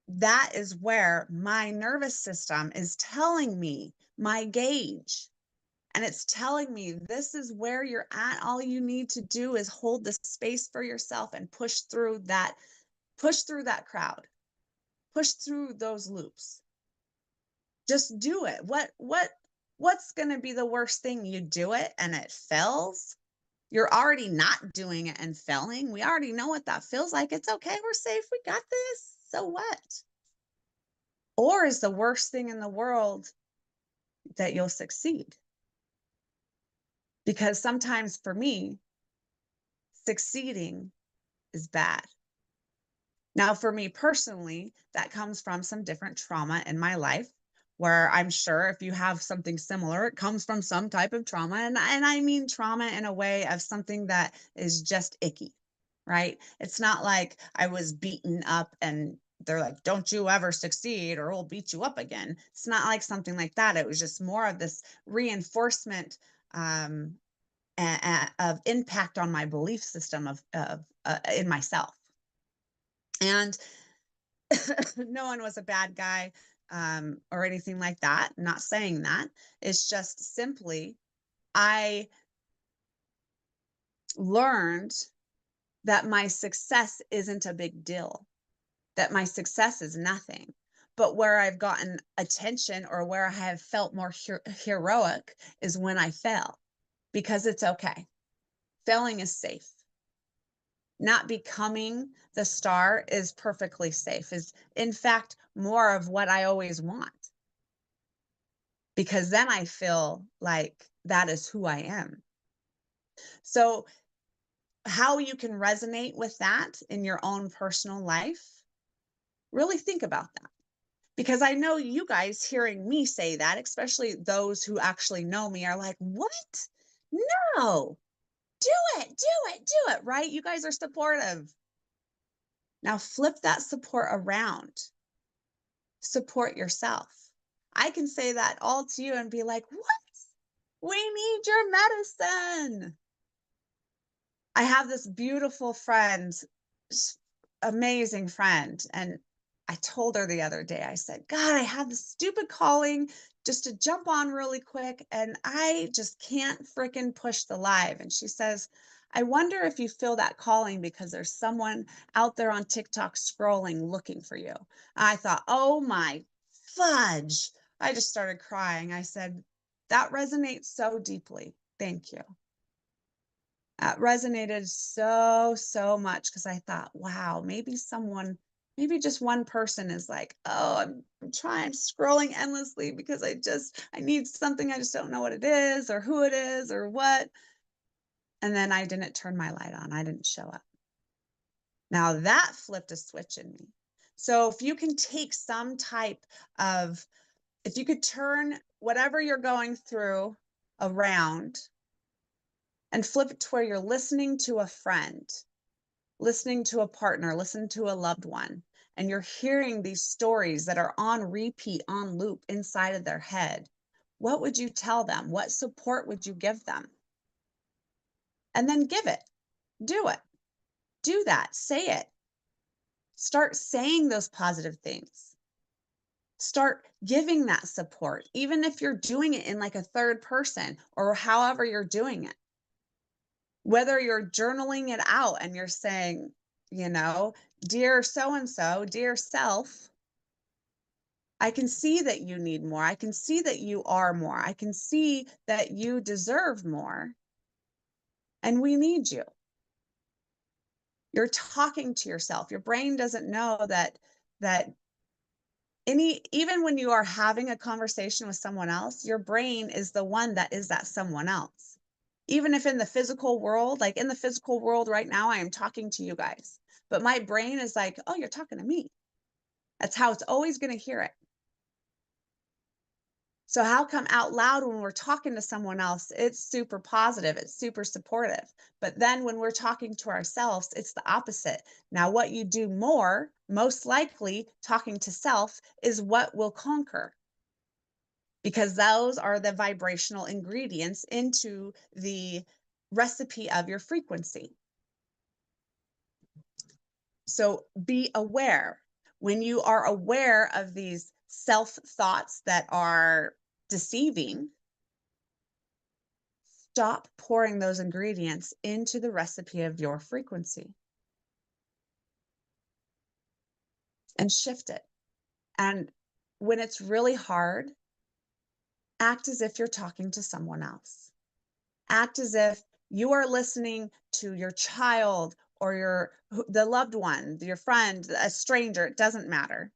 that is where my nervous system is telling me my gauge. And it's telling me this is where you're at. All you need to do is hold the space for yourself and push through that crowd, push through those loops. Just do it. What's going to be the worst thing? You do it and it fails. You're already not doing it and failing. We already know what that feels like. It's okay. We're safe. We got this. So what? Or is the worst thing in the world that you'll succeed? Because sometimes for me, succeeding is bad. Now, for me personally, that comes from some different trauma in my life, where I'm sure if you have something similar, it comes from some type of trauma. And I mean trauma in a way of something that is just icky, right? It's not like I was beaten up and they're like, don't you ever succeed or we'll beat you up again. It's not like something like that. It was just more of this reinforcement um, of impact on my belief system of in myself. And no one was a bad guy or anything like that. I'm not saying that. It's just simply I learned that my success isn't a big deal, that my success is nothing. But where I've gotten attention or where I have felt more heroic is when I fail, because it's okay. Failing is safe. Not becoming the star is perfectly safe, is in fact more of what I always want, because then I feel like that is who I am. So, how you can resonate with that in your own personal life, really think about that. Because I know you guys hearing me say that, especially those who actually know me, are like, what? No, do it, do it, do it, right? You guys are supportive. Now flip that support around. Support yourself. I can say that all to you and be like, what? We need your medicine. I have this beautiful friend, amazing friend. And I told her the other day, I said, God, I have this stupid calling just to jump on really quick. And I just can't freaking push the live. And she says, I wonder if you feel that calling because there's someone out there on TikTok scrolling looking for you. I thought, oh my fudge. I just started crying. I said, that resonates so deeply. Thank you. Resonated so much because I thought, wow, maybe someone, maybe just one person is like, oh, I'm trying, I'm scrolling endlessly because I need something. I just don't know what it is or who it is or what. And then I didn't turn my light on. I didn't show up. Now that flipped a switch in me. So if you can take some type of, if you could turn whatever you're going through around and flip it to where you're listening to a friend, listening to a partner, listening to a loved one, and you're hearing these stories that are on repeat, on loop inside of their head, what would you tell them? What support would you give them? And then give it, do it, do that, say it. Start saying those positive things. Start giving that support, even if you're doing it in like a third person or however you're doing it. Whether you're journaling it out and you're saying, dear so and so, dear self, I can see that you need more. I can see that you are more. I can see that you deserve more. And we need you. You're talking to yourself. Your brain doesn't know that even when you are having a conversation with someone else, your brain is the one that is that someone else. Even if in the physical world, like in the physical world right now, I am talking to you guys, but my brain is like, oh, you're talking to me. That's how it's always going to hear it. So how come out loud when we're talking to someone else, it's super positive, it's super supportive. But then when we're talking to ourselves, it's the opposite. Now, what you do more, most likely talking to self, is what will conquer, because those are the vibrational ingredients into the recipe of your frequency. So be aware. When you are aware of these self thoughts that are deceiving, stop pouring those ingredients into the recipe of your frequency and shift it. And when it's really hard, act as if you're talking to someone else. Act as if you are listening to your child or the loved one, your friend, a stranger, it doesn't matter.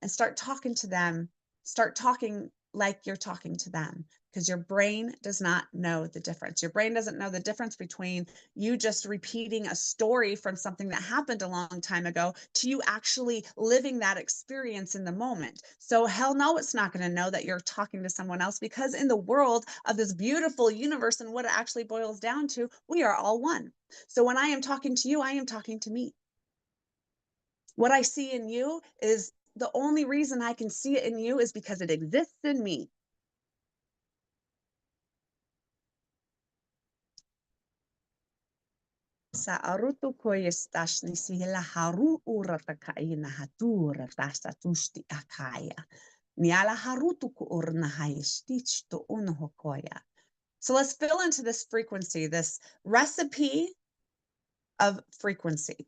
And start talking to them. Start talking like you're talking to them, because your brain does not know the difference. Your brain doesn't know the difference between you just repeating a story from something that happened a long time ago to you actually living that experience in the moment. So hell no, it's not going to know that you're talking to someone else, because in the world of this beautiful universe and what it actually boils down to, we are all one. So when I am talking to you, I am talking to me. What I see in you is the only reason I can see it in you is because it exists in me. Sa aruto ko estas ni sila haru urata kaina hatura tasta tusti akaya. Niala harutu ko urna hayestich to unhokoya. So let's fill into this frequency, this recipe of frequency.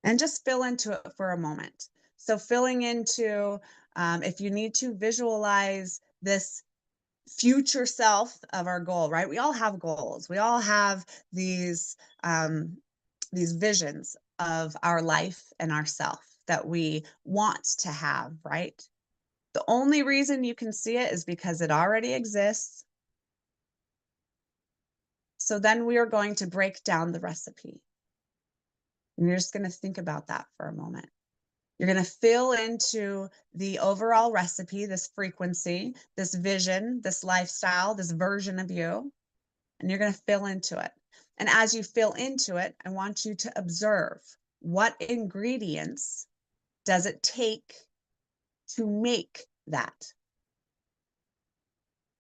And just fill into it for a moment. So filling into, if you need to visualize this future self of our goal, right? We all have goals. We all have these visions of our life and ourself that we want to have, right? The only reason you can see it is because it already exists. So then we are going to break down the recipe. And you're just going to think about that for a moment. You're going to fill into the overall recipe, this frequency, this vision, this lifestyle, this version of you, and you're going to fill into it. And as you fill into it, I want you to observe what ingredients does it take to make that?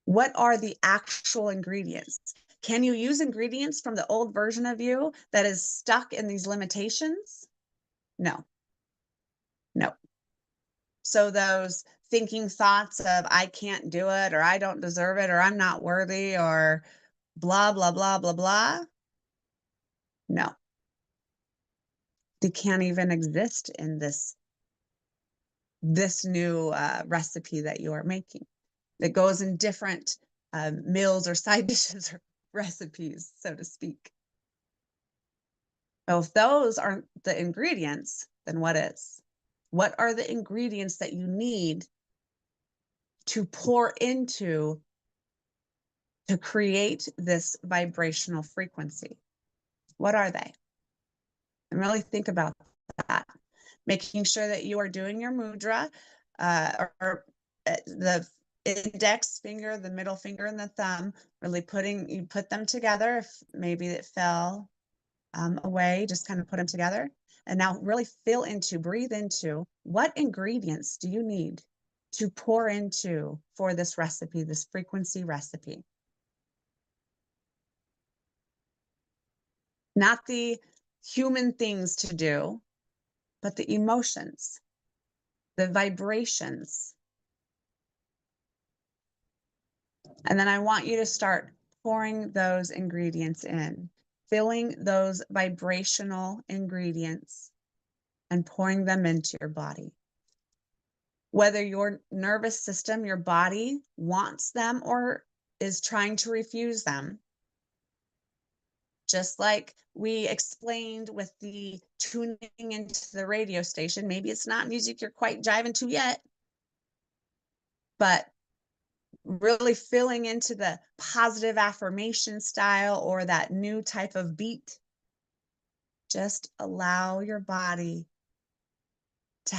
What are the actual ingredients? Can you use ingredients from the old version of you that is stuck in these limitations? No, no. So those thinking thoughts of I can't do it, or I don't deserve it, or I'm not worthy, or blah, blah, blah, blah, blah. No, they can't even exist in this new recipe that you are making. That goes in different meals or side dishes or recipes, so to speak. So if those aren't the ingredients, then what is? What are the ingredients that you need to pour into to create this vibrational frequency? What are they? And really think about that. Making sure that you are doing your mudra, or the index finger, the middle finger, and the thumb, really you put them together. If maybe it fell away, just kind of put them together. And now really breathe into what ingredients do you need to pour into for this recipe, this frequency recipe. Not the human things to do, but the emotions, the vibrations. And then I want you to start pouring those ingredients in, filling those vibrational ingredients and pouring them into your body. Whether your nervous system, your body wants them or is trying to refuse them, Just like we explained with the tuning into the radio station, maybe it's not music you're quite jiving to yet, but really filling into the positive affirmation style or that new type of beat, just allow your body to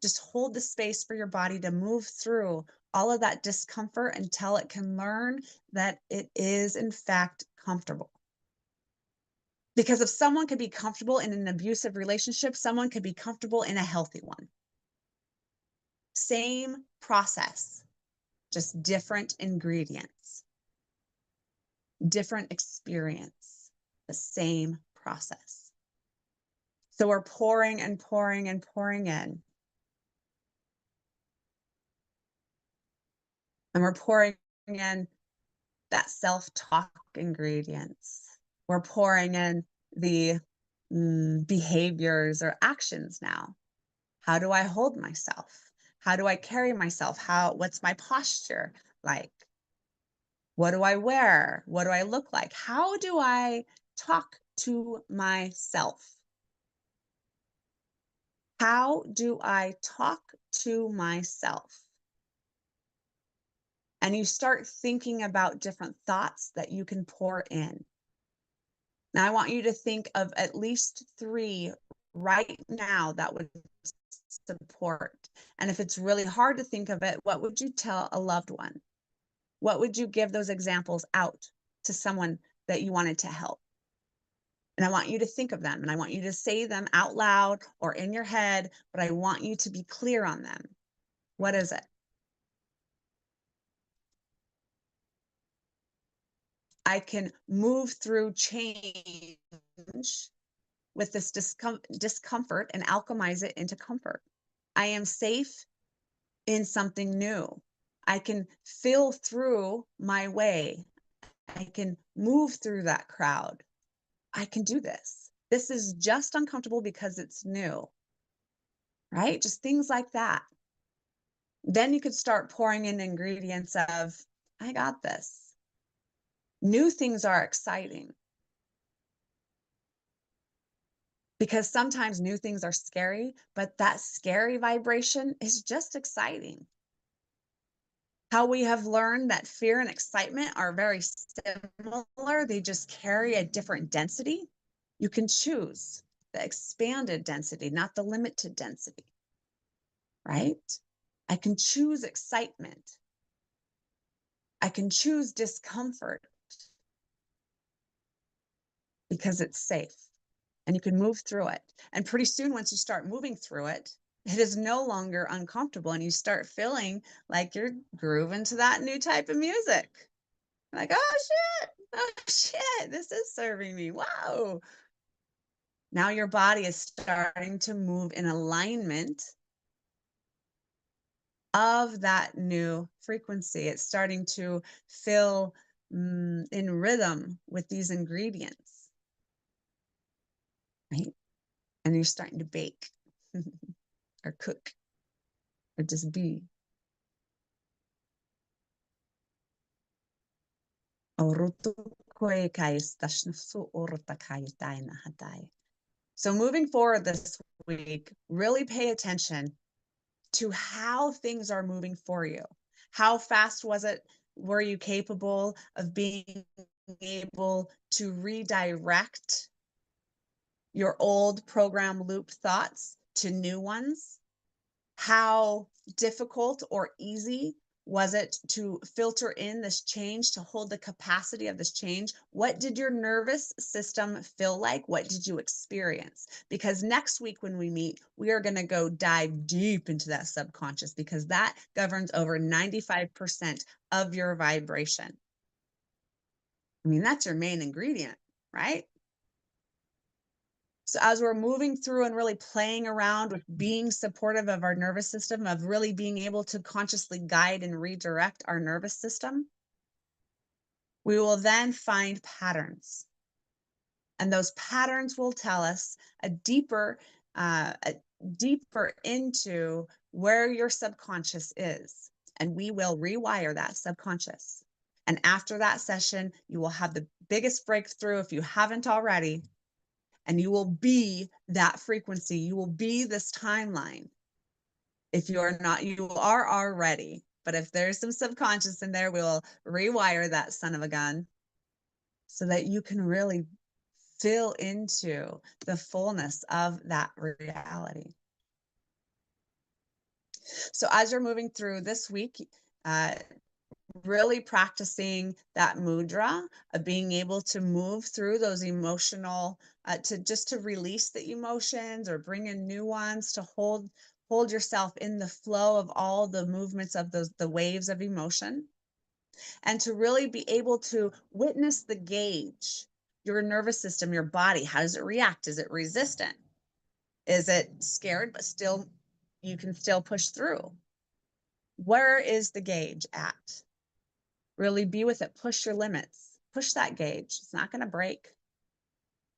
just hold the space for your body to move through all of that discomfort until it can learn that it is in fact comfortable. Because if someone could be comfortable in an abusive relationship, someone could be comfortable in a healthy one. Same process, just different ingredients, different experience, the same process. So we're pouring and pouring and pouring in. And we're pouring in that self-talk ingredients. We're pouring in the behaviors or actions now. How do I hold myself? How do I carry myself? What's my posture like? What do I wear? What do I look like? How do I talk to myself? How do I talk to myself? And you start thinking about different thoughts that you can pour in. Now, I want you to think of at least 3 right now that would support. And if it's really hard to think of it, what would you tell a loved one? What would you give those examples out to someone that you wanted to help? And I want you to think of them and I want you to say them out loud or in your head, but I want you to be clear on them. What is it? I can move through change with this discomfort and alchemize it into comfort. I am safe in something new. I can feel through my way. I can move through that crowd. I can do this. This is just uncomfortable because it's new, right? Just things like that. Then you could start pouring in ingredients of, I got this. New things are exciting because sometimes new things are scary, but that scary vibration is just exciting. How we have learned that fear and excitement are very similar, they just carry a different density. You can choose the expanded density, not the limited density, right? I can choose excitement. I can choose discomfort because it's safe and you can move through it. And pretty soon, once you start moving through it, it is no longer uncomfortable and you start feeling like you're grooving to that new type of music. Like, oh shit, this is serving me. Wow. Now your body is starting to move in alignment of that new frequency. It's starting to feel in rhythm with these ingredients, right? And you're starting to bake or cook or just be. So moving forward this week, really pay attention to how things are moving for you. How fast was it? Were you capable of being able to redirect your old program loop thoughts to new ones? How difficult or easy was it to filter in this change, to hold the capacity of this change? What did your nervous system feel like? What did you experience? Because next week when we meet, we are going to go dive deep into that subconscious because that governs over 95% of your vibration. I mean, that's your main ingredient, right? So as we're moving through and really playing around with being supportive of our nervous system, of really being able to consciously guide and redirect our nervous system, we will then find patterns. And those patterns will tell us a deeper into where your subconscious is. And we will rewire that subconscious. And after that session, you will have the biggest breakthrough if you haven't already. And you will be that frequency. You will be this timeline. If you are not, you are already. But if there's some subconscious in there, we'll rewire that son of a gun so that you can really fill into the fullness of that reality. So as you're moving through this week, really practicing that mudra of being able to move through those emotional, to release the emotions or bring in new ones, to hold yourself in the flow of all the movements of the waves of emotion, and to really be able to witness the gauge, your nervous system, your body. How does it react? Is it resistant? Is it scared, but still you can still push through? Where is the gauge at? Really be with it. Push your limits. Push that gauge. It's not going to break.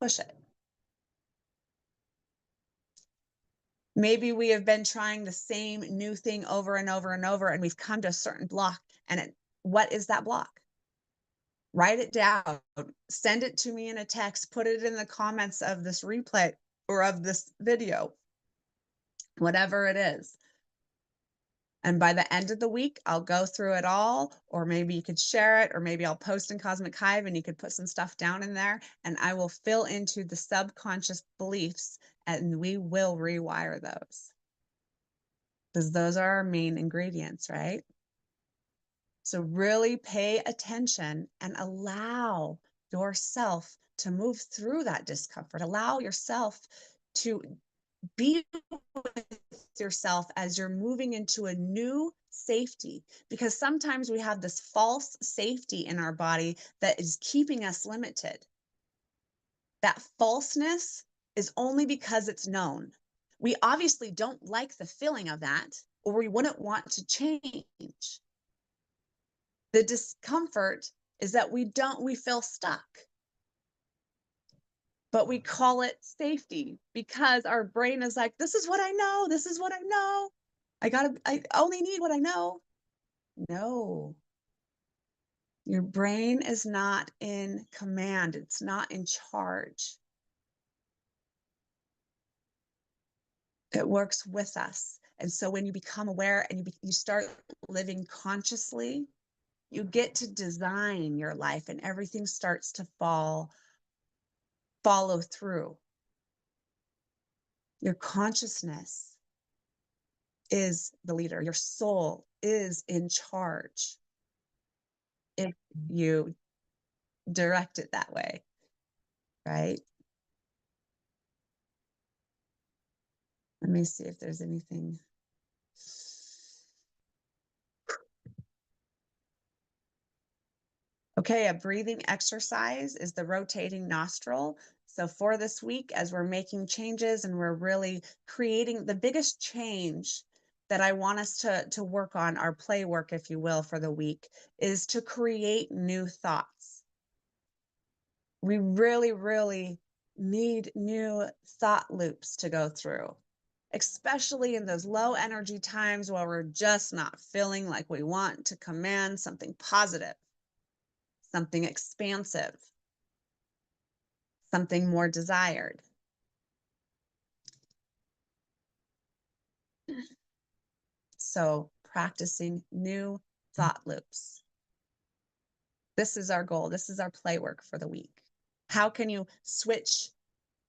Push it. Maybe we have been trying the same new thing over and over and over, and we've come to a certain block. And what is that block? Write it down. Send it to me in a text. Put it in the comments of this replay or of this video, whatever it is. And by the end of the week, I'll go through it all, or maybe you could share it, or maybe I'll post in Cosmic Hive and you could put some stuff down in there, and I will fill into the subconscious beliefs and we will rewire those. Because those are our main ingredients, right? So really pay attention and allow yourself to move through that discomfort. Allow yourself to be with yourself as you're moving into a new safety, because sometimes we have this false safety in our body that is keeping us limited. That falseness is only because it's known. We obviously don't like the feeling of that, or we wouldn't want to change. The discomfort is that we feel stuck. But we call it safety because our brain is like, this is what I know. This is what I know. I only need what I know. No, your brain is not in command. It's not in charge. It works with us. And so when you become aware and you start living consciously, you get to design your life and everything starts to follow through. Your consciousness is the leader. Your soul is in charge if you direct it that way, right? Let me see if there's anything. Okay, a breathing exercise is the rotating nostril. So for this week, as we're making changes and we're really creating the biggest change that I want us to work on, our play work, if you will, for the week, is to create new thoughts. We really, really need new thought loops to go through, especially in those low energy times where we're just not feeling like we want to command something positive, something expansive, something more desired. So practicing new thought loops. This is our goal. This is our play work for the week. How can you switch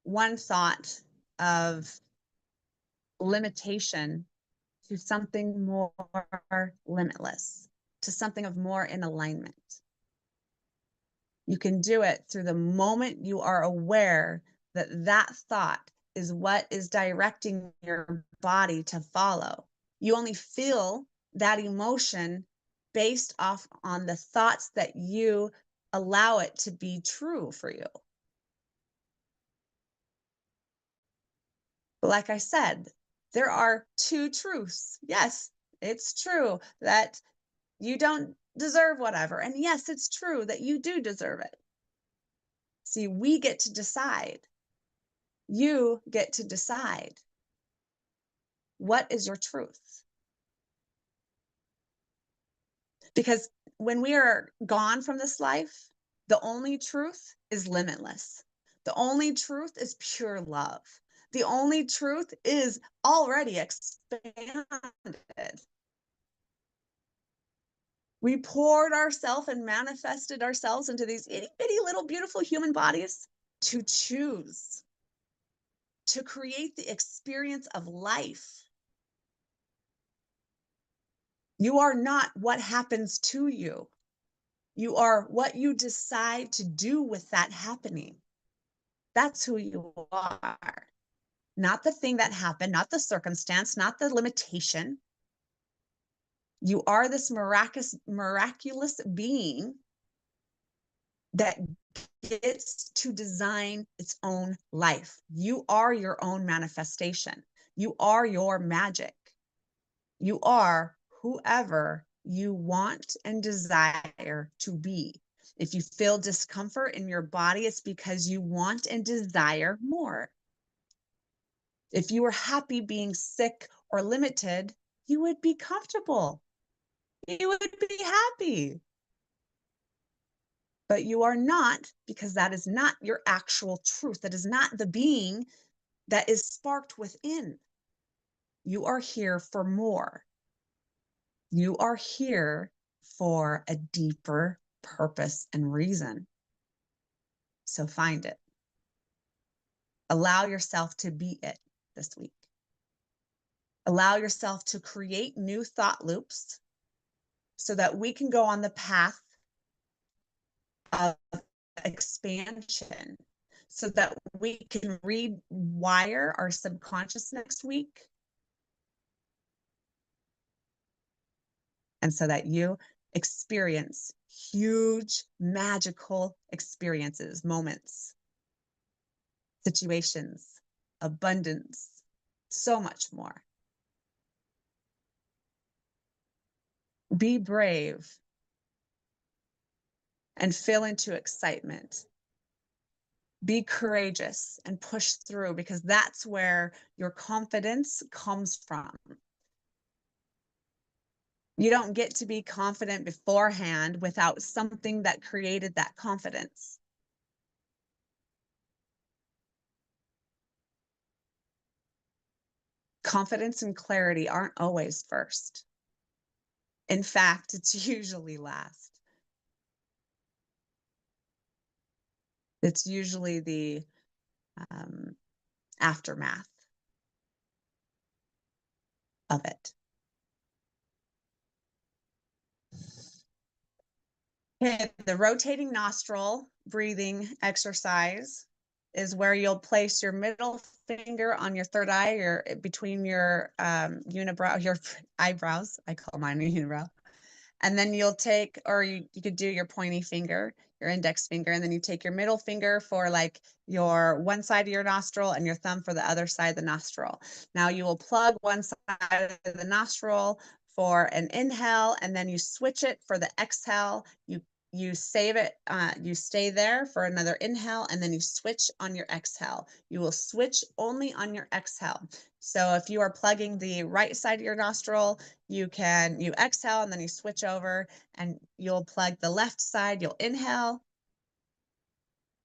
one thought of limitation to something more limitless, to something of more in alignment? You can do it through the moment you are aware that that thought is what is directing your body to follow. You only feel that emotion based off on the thoughts that you allow it to be true for you. But like I said, there are two truths. Yes, it's true that you don't deserve whatever. And yes, it's true that you do deserve it. See, we get to decide. You get to decide. What is your truth? Because when we are gone from this life, the only truth is limitless. The only truth is pure love. The only truth is already expanded. We poured ourselves and manifested ourselves into these itty bitty little beautiful human bodies to choose, to create the experience of life. You are not what happens to you. You are what you decide to do with that happening. That's who you are. Not the thing that happened, not the circumstance, not the limitation. You are this miraculous being that gets to design its own life. You are your own manifestation. You are your magic. You are whoever you want and desire to be. If you feel discomfort in your body, it's because you want and desire more. If you were happy being sick or limited, you would be comfortable. You would be happy. But you are not, because that is not your actual truth. That is not the being that is sparked within. You are here for more. You are here for a deeper purpose and reason. So find it. Allow yourself to be it this week. Allow yourself to create new thought loops so that we can go on the path of expansion, so that we can rewire our subconscious next week, and so that you experience huge magical experiences, moments, situations, abundance, so much more. Be brave and feel into excitement. Be courageous and push through, because that's where your confidence comes from. You don't get to be confident beforehand without something that created that confidence. Confidence and clarity aren't always first. In fact, it's usually last. It's usually the aftermath of it. Okay, the rotating nostril breathing exercise is where you'll place your middle finger on your third eye, or between your unibrow, your eyebrows. I call mine a unibrow. And then you'll take, or you could do your pointy finger, your index finger, and then you take your middle finger for like your one side of your nostril and your thumb for the other side of the nostril. Now you will plug one side of the nostril for an inhale, and then you switch it for the exhale. You save it, you stay there for another inhale, and then you switch on your exhale. You will switch only on your exhale. So if you are plugging the right side of your nostril, you exhale and then you switch over, and you'll plug the left side, you'll inhale,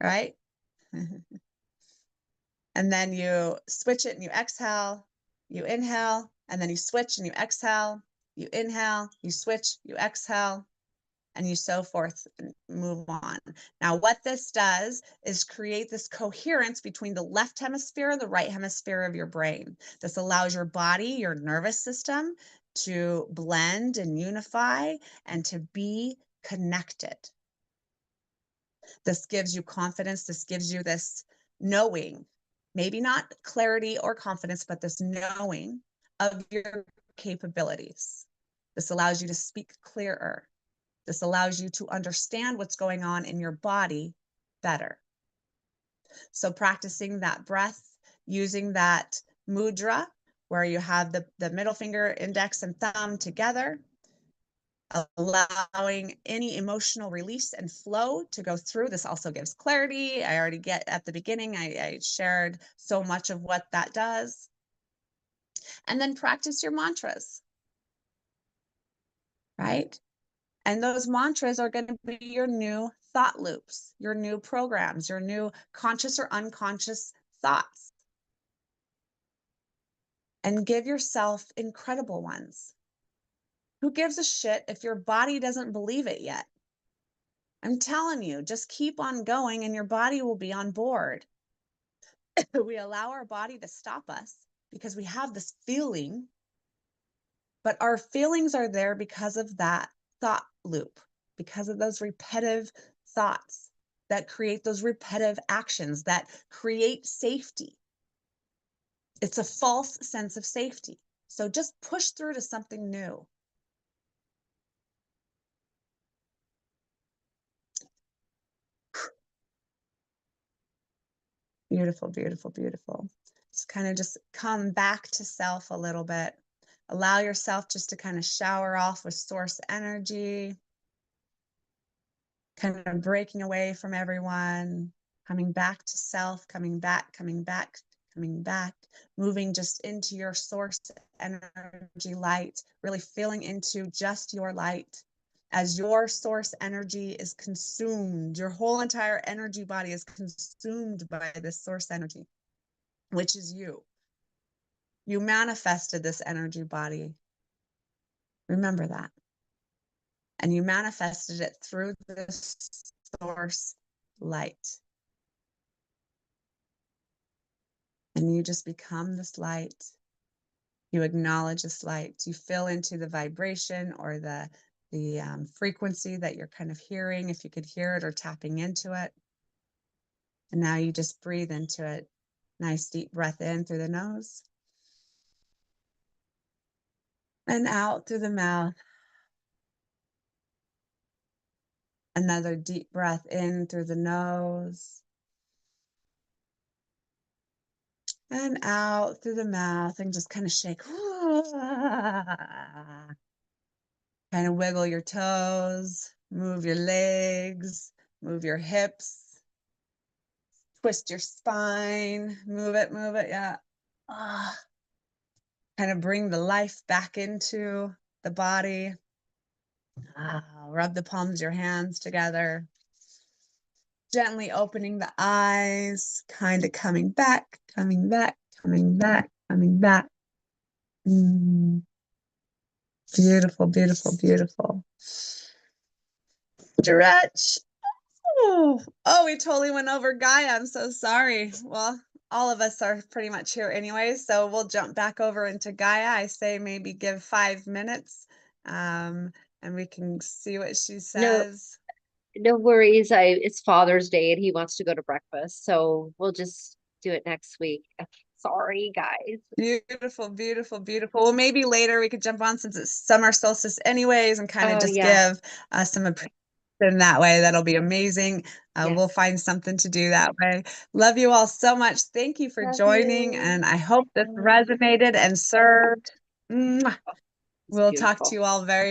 right? And then you switch it and you exhale, you inhale, and then you switch and you exhale, you inhale, you switch, you exhale, and you so forth and move on. Now, what this does is create this coherence between the left hemisphere and the right hemisphere of your brain. This allows your body, your nervous system, to blend and unify and to be connected. This gives you confidence. This gives you this knowing, maybe not clarity or confidence, but this knowing of your capabilities. This allows you to speak clearer. This allows you to understand what's going on in your body better. So practicing that breath, using that mudra, where you have the middle finger, index, and thumb together, allowing any emotional release and flow to go through. This also gives clarity. I already get at the beginning, I shared so much of what that does. And then practice your mantras, right? And those mantras are going to be your new thought loops, your new programs, your new conscious or unconscious thoughts. And give yourself incredible ones. Who gives a shit if your body doesn't believe it yet? I'm telling you, just keep on going and your body will be on board. We allow our body to stop us because we have this feeling, but our feelings are there because of that thought loop, because of those repetitive thoughts that create those repetitive actions that create safety. It's a false sense of safety. So just push through to something new. Beautiful, beautiful, beautiful. Just kind of just come back to self a little bit. Allow yourself just to kind of shower off with source energy, kind of breaking away from everyone, coming back to self, coming back, coming back, coming back, moving just into your source energy light, really feeling into just your light. As your source energy is consumed, your whole entire energy body is consumed by this source energy, which is you. You manifested this energy body. Remember that. And you manifested it through this source light. And you just become this light. You acknowledge this light. You feel into the vibration or the frequency that you're kind of hearing, if you could hear it or tapping into it. And now you just breathe into it. Nice deep breath in through the nose and out through the mouth. Another deep breath in through the nose and out through the mouth, and just kind of shake. Kind of wiggle your toes, move your legs, move your hips, twist your spine, move it, yeah. Kind of bring the life back into the body. Rub the palms of your hands together. Gently opening the eyes, kind of coming back, coming back, coming back, coming back. Beautiful, beautiful, beautiful. Stretch. Oh, we totally went over Gaia. I'm so sorry. Well, all of us are pretty much here anyway, so we'll jump back over into Gaia. I say maybe give 5 minutes, and we can see what she No, says. no worries. It's Father's Day and he wants to go to breakfast, so we'll just do it next week. Sorry, guys. Beautiful, beautiful, beautiful. Well, maybe later we could jump on since it's summer solstice anyways and kind of Oh just yeah. give some appreciation that way. That'll be amazing. We'll Yes. find something to do that way. Love you all so much. Thank you for Love joining, you. and I hope this resonated and served. Mwah. Oh, it's We'll talk to beautiful. you all very,